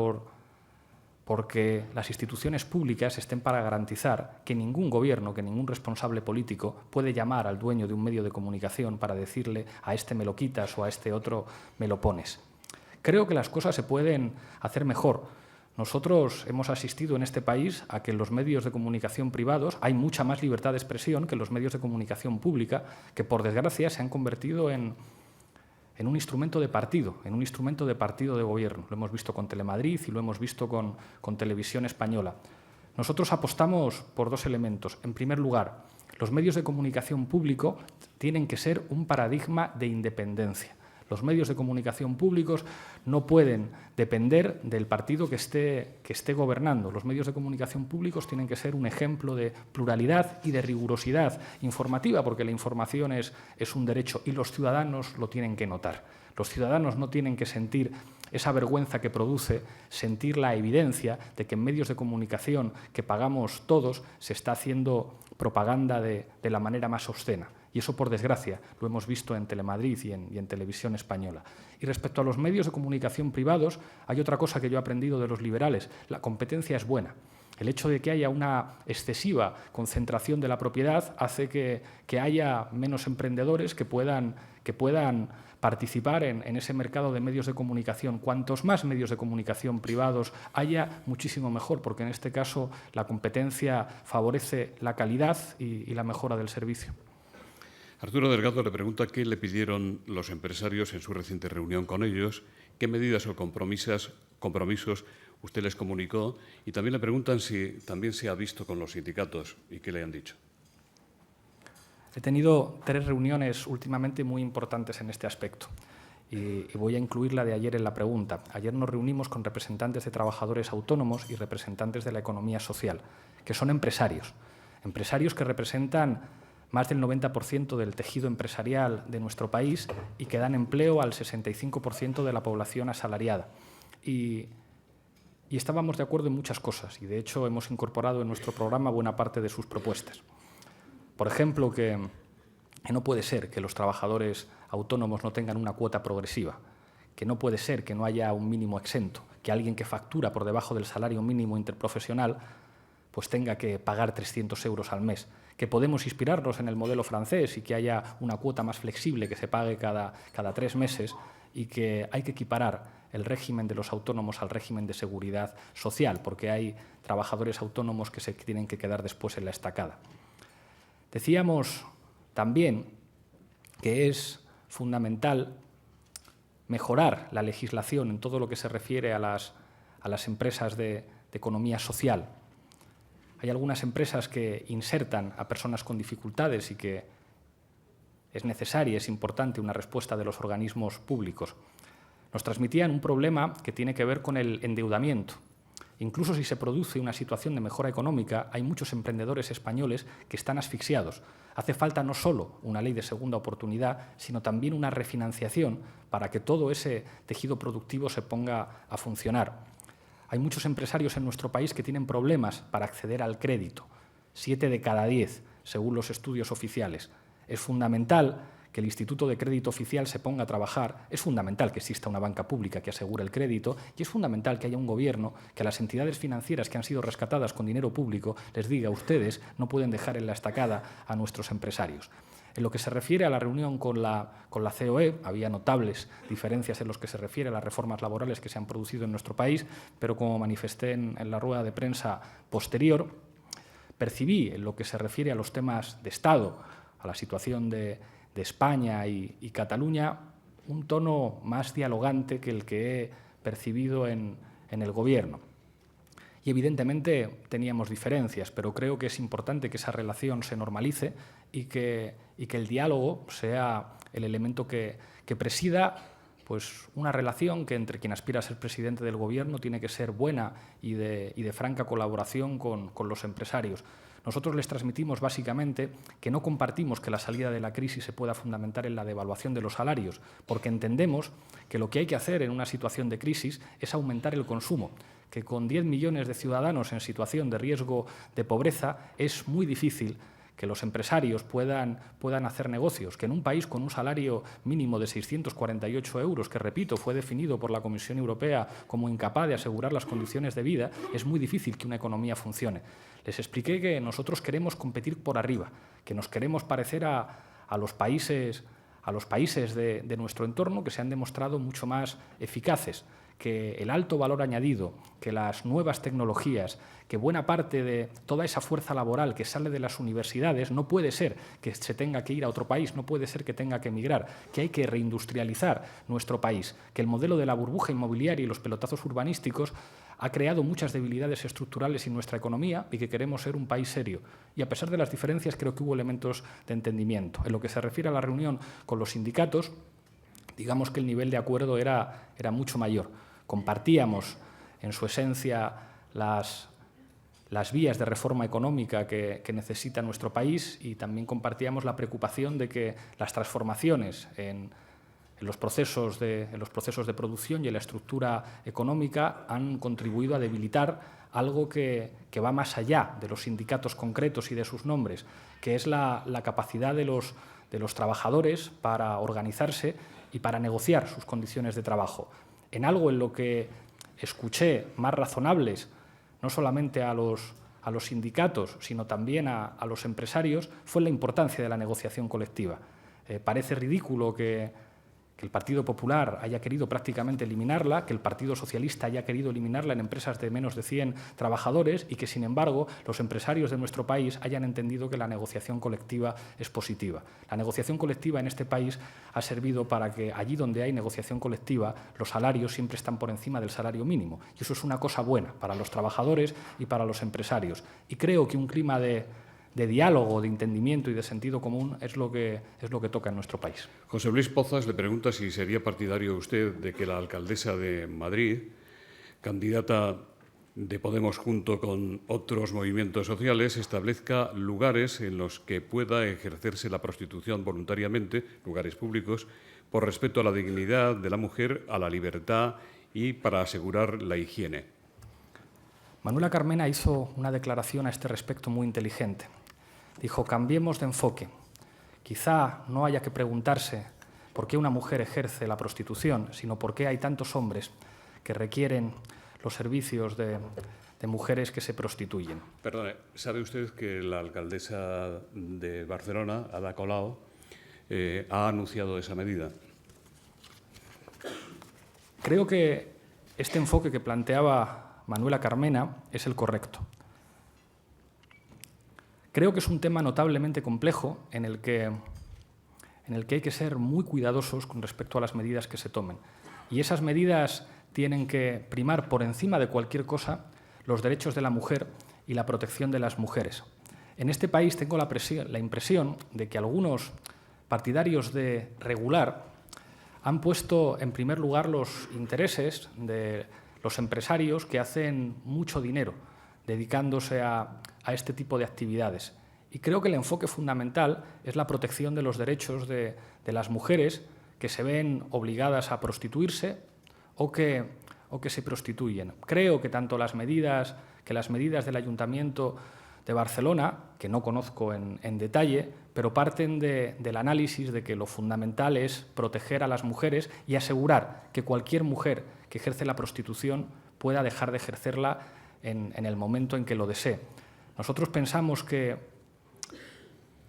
porque las instituciones públicas estén para garantizar que ningún gobierno, que ningún responsable político puede llamar al dueño de un medio de comunicación para decirle a este me lo quitas o a este otro me lo pones. Creo que las cosas se pueden hacer mejor. Nosotros hemos asistido en este país a que en los medios de comunicación privados hay mucha más libertad de expresión que en los medios de comunicación pública, que por desgracia se han convertido en un instrumento de partido, de gobierno. Lo hemos visto con Telemadrid y lo hemos visto con Televisión Española. Nosotros apostamos por dos elementos. En primer lugar, los medios de comunicación público tienen que ser un paradigma de independencia. Los medios de comunicación públicos no pueden depender del partido que esté gobernando. Los medios de comunicación públicos tienen que ser un ejemplo de pluralidad y de rigurosidad informativa, porque la información es un derecho y los ciudadanos lo tienen que notar. Los ciudadanos no tienen que sentir esa vergüenza que produce sentir la evidencia de que en medios de comunicación que pagamos todos se está haciendo propaganda de la manera más obscena. Y eso, por desgracia, lo hemos visto en Telemadrid y en Televisión Española. Y respecto a los medios de comunicación privados, hay otra cosa que yo he aprendido de los liberales. La competencia es buena. El hecho de que haya una excesiva concentración de la propiedad hace que haya menos emprendedores que puedan participar en ese mercado de medios de comunicación. Cuantos más medios de comunicación privados haya, muchísimo mejor, porque en este caso la competencia favorece la calidad y la mejora del servicio. Arturo Delgado le pregunta qué le pidieron los empresarios en su reciente reunión con ellos, qué medidas o compromisos usted les comunicó, y también le preguntan si también se ha visto con los sindicatos y qué le han dicho. He tenido 3 reuniones últimamente muy importantes en este aspecto y voy a incluir la de ayer en la pregunta. Ayer nos reunimos con representantes de trabajadores autónomos y representantes de la economía social, que son empresarios que representan más del 90% del tejido empresarial de nuestro país y que dan empleo al 65% de la población asalariada. Y estábamos de acuerdo en muchas cosas y, de hecho, hemos incorporado en nuestro programa buena parte de sus propuestas. Por ejemplo, que no puede ser que los trabajadores autónomos no tengan una cuota progresiva, que no puede ser que no haya un mínimo exento, que alguien que factura por debajo del salario mínimo interprofesional pues tenga que pagar 300 euros al mes, que podemos inspirarnos en el modelo francés y que haya una cuota más flexible que se pague cada 3 meses y que hay que equiparar el régimen de los autónomos al régimen de seguridad social, porque hay trabajadores autónomos que se tienen que quedar después en la estacada. Decíamos también que es fundamental mejorar la legislación en todo lo que se refiere a las empresas de economía social. Hay algunas empresas que insertan a personas con dificultades y que es necesaria, es importante una respuesta de los organismos públicos. Nos transmitían un problema que tiene que ver con el endeudamiento. Incluso si se produce una situación de mejora económica, hay muchos emprendedores españoles que están asfixiados. Hace falta no solo una ley de segunda oportunidad, sino también una refinanciación para que todo ese tejido productivo se ponga a funcionar. Hay muchos empresarios en nuestro país que tienen problemas para acceder al crédito, 7 de cada 10, según los estudios oficiales. Es fundamental que el Instituto de Crédito Oficial se ponga a trabajar, es fundamental que exista una banca pública que asegure el crédito y es fundamental que haya un gobierno que a las entidades financieras que han sido rescatadas con dinero público les diga: ustedes no pueden dejar en la estacada a nuestros empresarios. En lo que se refiere a la reunión con la COE, había notables diferencias en lo que se refiere a las reformas laborales que se han producido en nuestro país, pero como manifesté en la rueda de prensa posterior, percibí en lo que se refiere a los temas de Estado, a la situación de España y Cataluña, un tono más dialogante que el que he percibido en el Gobierno. Y evidentemente teníamos diferencias, pero creo que es importante que esa relación se normalice y que el diálogo sea el elemento que presida pues, una relación que entre quien aspira a ser presidente del Gobierno tiene que ser buena y de franca colaboración con los empresarios. Nosotros les transmitimos básicamente que no compartimos que la salida de la crisis se pueda fundamentar en la devaluación de los salarios, porque entendemos que lo que hay que hacer en una situación de crisis es aumentar el consumo, que con 10 millones de ciudadanos en situación de riesgo de pobreza es muy difícil que los empresarios puedan hacer negocios, que en un país con un salario mínimo de 648 euros, que, repito, fue definido por la Comisión Europea como incapaz de asegurar las condiciones de vida, es muy difícil que una economía funcione. Les expliqué que nosotros queremos competir por arriba, que nos queremos parecer a los países de nuestro entorno que se han demostrado mucho más eficaces, que el alto valor añadido, que las nuevas tecnologías, que buena parte de toda esa fuerza laboral que sale de las universidades no puede ser que se tenga que ir a otro país, no puede ser que tenga que emigrar, que hay que reindustrializar nuestro país, que el modelo de la burbuja inmobiliaria y los pelotazos urbanísticos ha creado muchas debilidades estructurales en nuestra economía y que queremos ser un país serio. Y a pesar de las diferencias, creo que hubo elementos de entendimiento. En lo que se refiere a la reunión con los sindicatos, digamos que el nivel de acuerdo era mucho mayor. Compartíamos, en su esencia, las vías de reforma económica que necesita nuestro país y también compartíamos la preocupación de que las transformaciones en los procesos de producción y en la estructura económica han contribuido a debilitar algo que va más allá de los sindicatos concretos y de sus nombres, que es la capacidad de los trabajadores para organizarse y para negociar sus condiciones de trabajo. En algo en lo que escuché más razonables, no solamente a los sindicatos, sino también a los empresarios, fue la importancia de la negociación colectiva. Parece ridículo que el Partido Popular haya querido prácticamente eliminarla, que el Partido Socialista haya querido eliminarla en empresas de menos de 100 trabajadores y que, sin embargo, los empresarios de nuestro país hayan entendido que la negociación colectiva es positiva. La negociación colectiva en este país ha servido para que allí donde hay negociación colectiva los salarios siempre están por encima del salario mínimo y eso es una cosa buena para los trabajadores y para los empresarios. Y creo que un clima de de diálogo, de entendimiento y de sentido común es lo que toca en nuestro país. José Luis Pozas le pregunta si sería partidario usted de que la alcaldesa de Madrid, candidata de Podemos junto con otros movimientos sociales, establezca lugares en los que pueda ejercerse la prostitución voluntariamente, lugares públicos, por respeto a la dignidad de la mujer, a la libertad y para asegurar la higiene. Manuela Carmena hizo una declaración a este respecto muy inteligente. Dijo: cambiemos de enfoque. Quizá no haya que preguntarse por qué una mujer ejerce la prostitución, sino por qué hay tantos hombres que requieren los servicios de mujeres que se prostituyen. Perdone, ¿sabe usted que la alcaldesa de Barcelona, Ada Colau, ha anunciado esa medida? Creo que este enfoque que planteaba Manuela Carmena es el correcto. Creo que es un tema notablemente complejo en el que hay que ser muy cuidadosos con respecto a las medidas que se tomen. Y esas medidas tienen que primar por encima de cualquier cosa los derechos de la mujer y la protección de las mujeres. En este país tengo la impresión de que algunos partidarios de regular han puesto en primer lugar los intereses de los empresarios que hacen mucho dinero dedicándose a este tipo de actividades. Y creo que el enfoque fundamental es la protección de los derechos de las mujeres que se ven obligadas a prostituirse o que se prostituyen. Creo que tanto las medidas del Ayuntamiento de Barcelona, que no conozco en detalle, pero parten del análisis de que lo fundamental es proteger a las mujeres y asegurar que cualquier mujer que ejerce la prostitución pueda dejar de ejercerla en el momento en que lo desee. Nosotros pensamos que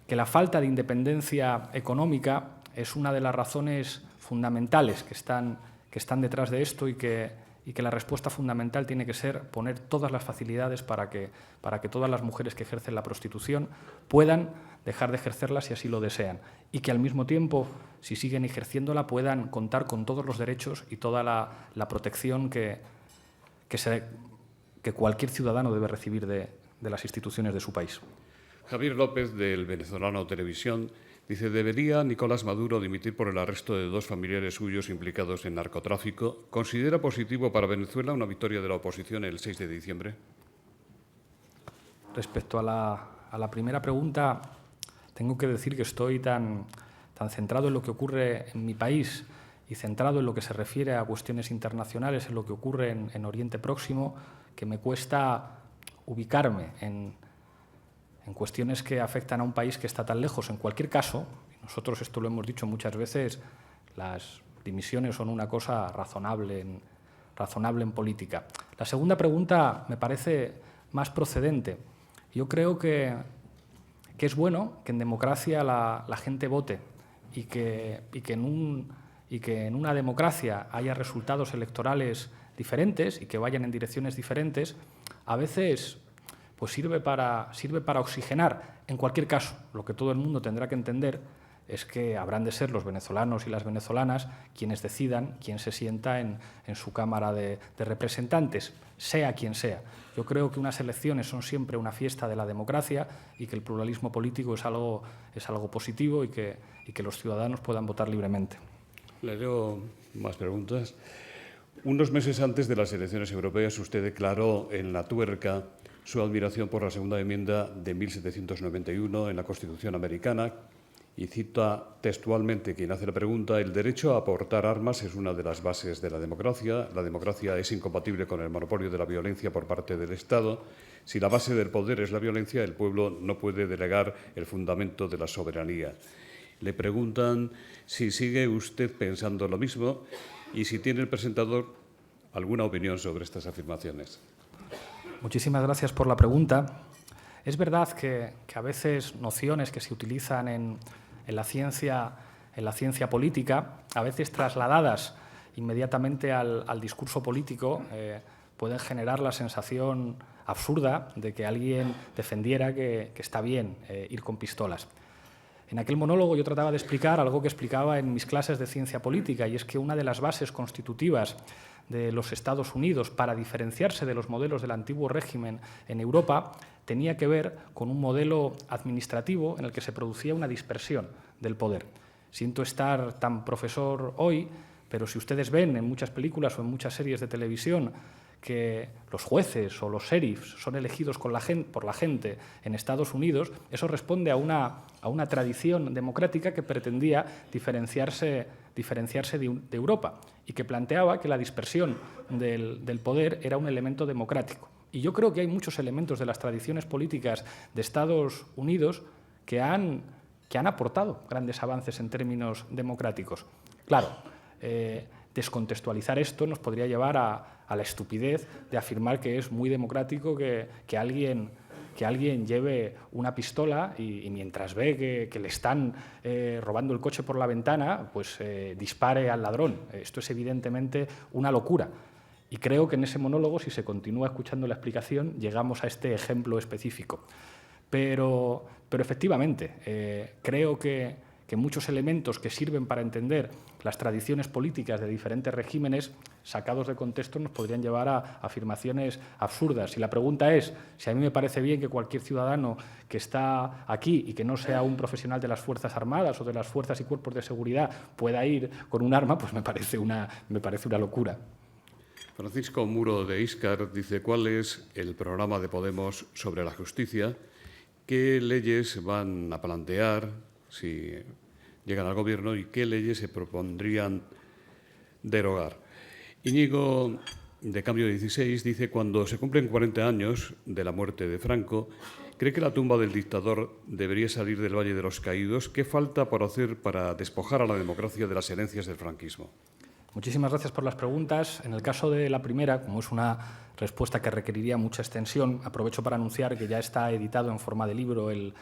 la falta de independencia económica es una de las razones fundamentales que están detrás de esto y que la respuesta fundamental tiene que ser poner todas las facilidades para que todas las mujeres que ejercen la prostitución puedan dejar de ejercerla si así lo desean y que al mismo tiempo, si siguen ejerciéndola, puedan contar con todos los derechos y toda la protección que cualquier ciudadano debe recibir de las instituciones de su país. Javier López, del Venezolano Televisión, dice: ¿debería Nicolás Maduro dimitir por el arresto de 2 familiares suyos implicados en narcotráfico? ¿Considera positivo para Venezuela una victoria de la oposición el 6 de diciembre? Respecto a la primera pregunta, tengo que decir que estoy tan centrado en lo que ocurre en mi país y centrado en lo que se refiere a cuestiones internacionales, en lo que ocurre en Oriente Próximo, que me cuesta ubicarme en cuestiones que afectan a un país que está tan lejos. En cualquier caso, y nosotros esto lo hemos dicho muchas veces, las dimisiones son una cosa razonable en política. La segunda pregunta me parece más procedente. Yo creo que es bueno que en democracia la gente vote y que en una democracia haya resultados electorales diferentes y que vayan en direcciones diferentes. A veces pues sirve para oxigenar. En cualquier caso, lo que todo el mundo tendrá que entender es que habrán de ser los venezolanos y las venezolanas quienes decidan quién se sienta en su Cámara de Representantes, sea quien sea. Yo creo que unas elecciones son siempre una fiesta de la democracia y que el pluralismo político es algo positivo y que los ciudadanos puedan votar libremente. Le leo más preguntas. Unos meses antes de las elecciones europeas, usted declaró en La Tuerca su admiración por la segunda enmienda de 1791 en la Constitución americana y cita textualmente quien hace la pregunta: el derecho a portar armas es una de las bases de la democracia. La democracia es incompatible con el monopolio de la violencia por parte del Estado. Si la base del poder es la violencia, el pueblo no puede delegar el fundamento de la soberanía. Le preguntan si sigue usted pensando lo mismo y si tiene el presentador alguna opinión sobre estas afirmaciones. Muchísimas gracias por la pregunta. Es verdad que a veces nociones que se utilizan en la ciencia política, a veces trasladadas inmediatamente al discurso político, pueden generar la sensación absurda de que alguien defendiera que está bien ir con pistolas. En aquel monólogo yo trataba de explicar algo que explicaba en mis clases de ciencia política, y es que una de las bases constitutivas de los Estados Unidos para diferenciarse de los modelos del antiguo régimen en Europa tenía que ver con un modelo administrativo en el que se producía una dispersión del poder. Siento estar tan profesor hoy, pero si ustedes ven en muchas películas o en muchas series de televisión que los jueces o los sheriffs son elegidos por la gente en Estados Unidos, eso responde a una tradición democrática que pretendía diferenciarse de Europa y que planteaba que la dispersión del poder era un elemento democrático. Y yo creo que hay muchos elementos de las tradiciones políticas de Estados Unidos que han aportado grandes avances en términos democráticos. Claro, descontextualizar esto nos podría llevar a la estupidez de afirmar que es muy democrático que alguien lleve una pistola y mientras ve que le están robando el coche por la ventana, pues dispare al ladrón. Esto es evidentemente una locura. Y creo que en ese monólogo, si se continúa escuchando la explicación, llegamos a este ejemplo específico. Pero efectivamente, creo que muchos elementos que sirven para entender las tradiciones políticas de diferentes regímenes, sacados de contexto, nos podrían llevar a afirmaciones absurdas. Y la pregunta es, si a mí me parece bien que cualquier ciudadano que está aquí y que no sea un profesional de las Fuerzas Armadas o de las fuerzas y cuerpos de seguridad pueda ir con un arma, pues me parece una locura. Francisco Muro de Íscar dice: ¿cuál es el programa de Podemos sobre la justicia? ¿Qué leyes van a plantear si llegan al Gobierno y qué leyes se propondrían derogar? Íñigo, de Cambio 16, dice: cuando se cumplen 40 años de la muerte de Franco, ¿cree que la tumba del dictador debería salir del Valle de los Caídos? ¿Qué falta por hacer para despojar a la democracia de las herencias del franquismo? Muchísimas gracias por las preguntas. En el caso de la primera, como es una respuesta que requeriría mucha extensión, aprovecho para anunciar que ya está editado en forma de libro el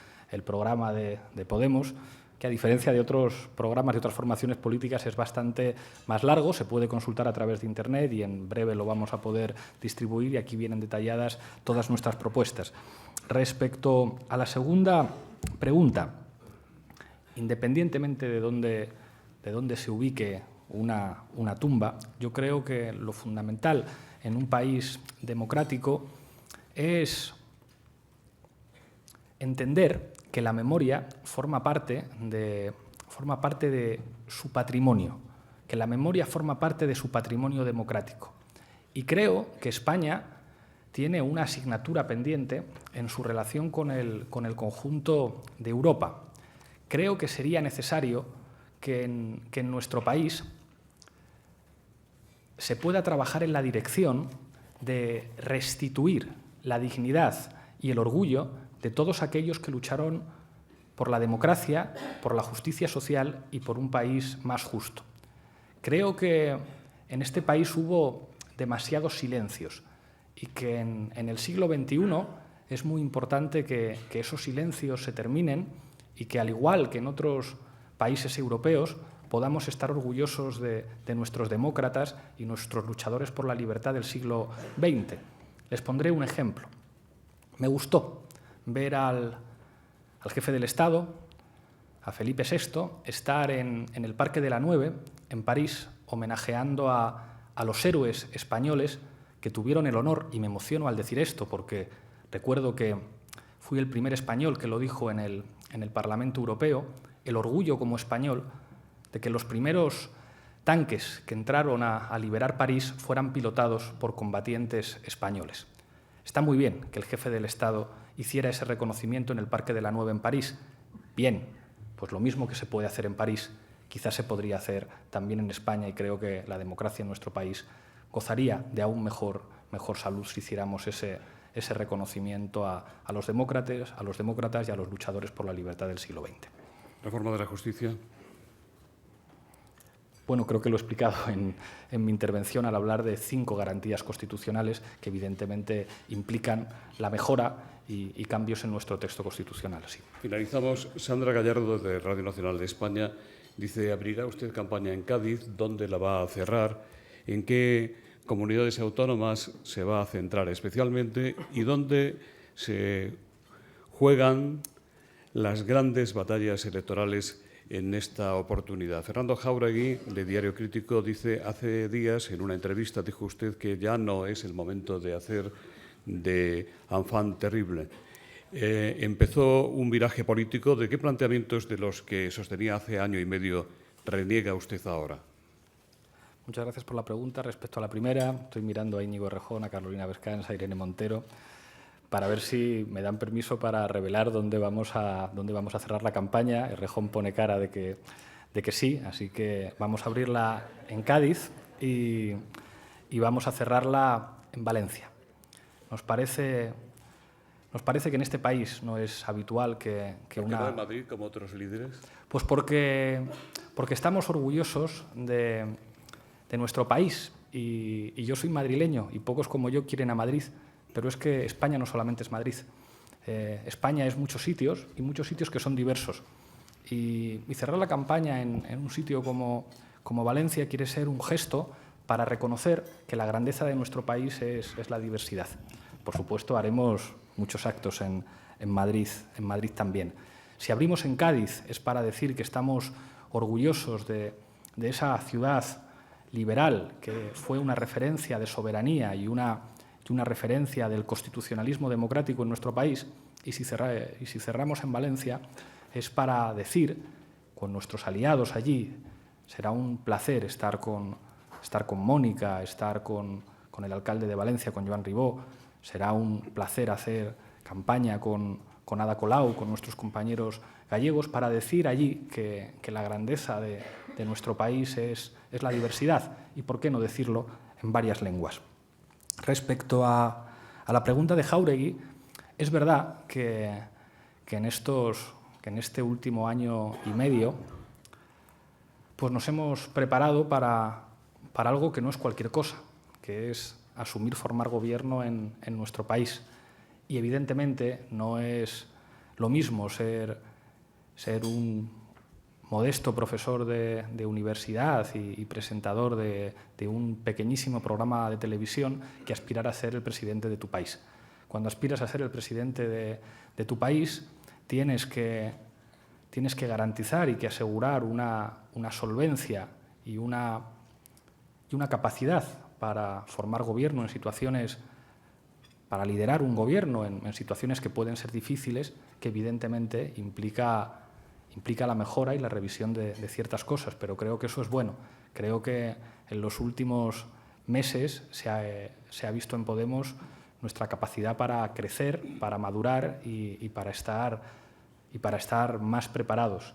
programa de Podemos, que a diferencia de otros programas de otras formaciones políticas es bastante más largo, se puede consultar a través de Internet y en breve lo vamos a poder distribuir, y aquí vienen detalladas todas nuestras propuestas. Respecto a la segunda pregunta, independientemente de dónde se ubique una tumba, yo creo que lo fundamental en un país democrático es entender que la memoria forma parte de su patrimonio, que la memoria forma parte de su patrimonio democrático. Y creo que España tiene una asignatura pendiente en su relación con el conjunto de Europa. Creo que sería necesario que en nuestro país se pueda trabajar en la dirección de restituir la dignidad y el orgullo de todos aquellos que lucharon por la democracia, por la justicia social y por un país más justo. Creo que en este país hubo demasiados silencios y que en el siglo XXI es muy importante que esos silencios se terminen y que, al igual que en otros países europeos, podamos estar orgullosos de nuestros demócratas y nuestros luchadores por la libertad del siglo XX. Les pondré un ejemplo. Me gustó ver al jefe del Estado, a Felipe VI, estar en el Parque de la Nube, en París, homenajeando a los héroes españoles que tuvieron el honor, y me emociono al decir esto porque recuerdo que fui el primer español que lo dijo en el Parlamento Europeo, el orgullo como español de que los primeros tanques que entraron a liberar París fueran pilotados por combatientes españoles. Está muy bien que el jefe del Estado hiciera ese reconocimiento en el Parque de la Nube en París. Bien, pues lo mismo que se puede hacer en París, quizás se podría hacer también en España, y creo que la democracia en nuestro país gozaría de aún mejor salud si hiciéramos ese reconocimiento a los demócratas y a los luchadores por la libertad del siglo XX. Reforma de la justicia. Bueno, creo que lo he explicado en mi intervención al hablar de 5 garantías constitucionales que evidentemente implican la mejora y cambios en nuestro texto constitucional. Sí. Finalizamos. Sandra Gallardo, de Radio Nacional de España, dice: ¿abrirá usted campaña en Cádiz? ¿Dónde la va a cerrar? ¿En qué comunidades autónomas se va a centrar especialmente? ¿Y dónde se juegan las grandes batallas electorales en esta oportunidad. Fernando Jáuregui, de Diario Crítico, dice: hace días, en una entrevista, dijo usted que ya no es el momento de hacer de enfant terrible. Empezó un viraje político. ¿De qué planteamientos de los que sostenía hace año y medio reniega usted ahora? Muchas gracias por la pregunta. Respecto a la primera, estoy mirando a Íñigo Errejón, a Carolina Vescanza, a Irene Montero, para ver si me dan permiso para revelar dónde vamos a cerrar la campaña. Errejón pone cara de que sí, así que vamos a abrirla en Cádiz y vamos a cerrarla en Valencia. Nos parece que en este país no es habitual que ¿Por qué no en Madrid, como otros líderes? Pues porque estamos orgullosos de nuestro país y yo soy madrileño y pocos como yo quieren a Madrid, pero es que España no solamente es Madrid. España es muchos sitios y muchos sitios que son diversos. Y cerrar la campaña en un sitio como Valencia quiere ser un gesto para reconocer que la grandeza de nuestro país es la diversidad. Por supuesto, haremos muchos actos en Madrid también. Si abrimos en Cádiz es para decir que estamos orgullosos de esa ciudad liberal que fue una referencia de soberanía y una referencia del constitucionalismo democrático en nuestro país. Y si cerramos en Valencia es para decir, con nuestros aliados allí, será un placer estar con Mónica, estar con el alcalde de Valencia, con Joan Ribó, será un placer hacer campaña con Ada Colau, con nuestros compañeros gallegos, para decir allí que la grandeza de nuestro país es la diversidad y, ¿por qué no decirlo, en varias lenguas? Respecto a la pregunta de Jáuregui, es verdad que en este último año y medio pues nos hemos preparado para algo que no es cualquier cosa, que es formar gobierno en nuestro país. Y evidentemente no es lo mismo ser un modesto profesor de universidad y presentador de un pequeñísimo programa de televisión que aspirar a ser el presidente de tu país. Cuando aspiras a ser el presidente de tu país, tienes que garantizar y que asegurar una solvencia y una capacidad para formar gobierno en situaciones, para liderar un gobierno en situaciones que pueden ser difíciles, que evidentemente implica la mejora y la revisión de ciertas cosas, pero creo que eso es bueno. Creo que en los últimos meses se ha visto en Podemos nuestra capacidad para crecer, para madurar y para estar más preparados.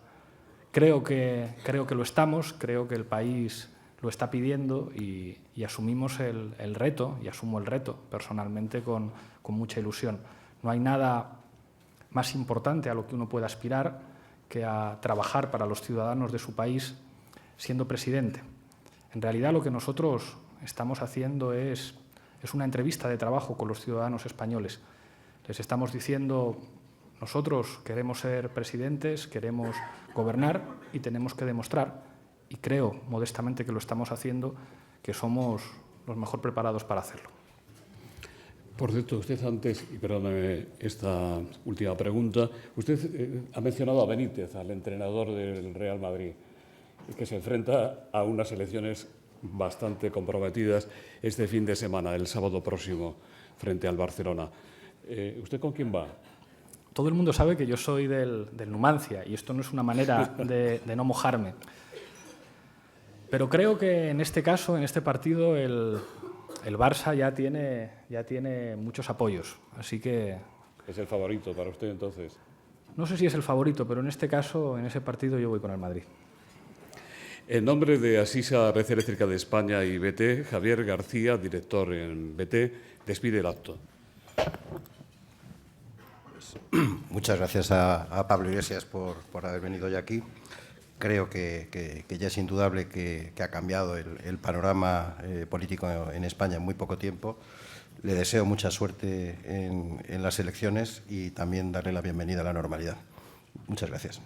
Creo que lo estamos, creo que el país lo está pidiendo y asumimos el reto, y asumo el reto personalmente con mucha ilusión. No hay nada más importante a lo que uno pueda aspirar que a trabajar para los ciudadanos de su país siendo presidente. En realidad lo que nosotros estamos haciendo es una entrevista de trabajo con los ciudadanos españoles. Les estamos diciendo: nosotros queremos ser presidentes, queremos gobernar y tenemos que demostrar, y creo modestamente que lo estamos haciendo, que somos los mejor preparados para hacerlo. Por cierto, usted antes, y perdóneme esta última pregunta, usted ha mencionado a Benítez, al entrenador del Real Madrid, que se enfrenta a unas elecciones bastante comprometidas este fin de semana, el sábado próximo, frente al Barcelona. ¿Usted con quién va? Todo el mundo sabe que yo soy del Numancia y esto no es una manera de no mojarme. Pero creo que en este caso, en este partido, el Barça ya tiene muchos apoyos, así que... ¿Es el favorito para usted entonces? No sé si es el favorito, pero en este caso, en ese partido, yo voy con el Madrid. En nombre de Asisa Red Eléctrica de España y BT, Javier García, director en BT, despide el acto. Muchas gracias a Pablo Iglesias por haber venido hoy aquí. Creo que ya es indudable que ha cambiado el panorama político en España en muy poco tiempo. Le deseo mucha suerte en las elecciones y también darle la bienvenida a la normalidad. Muchas gracias.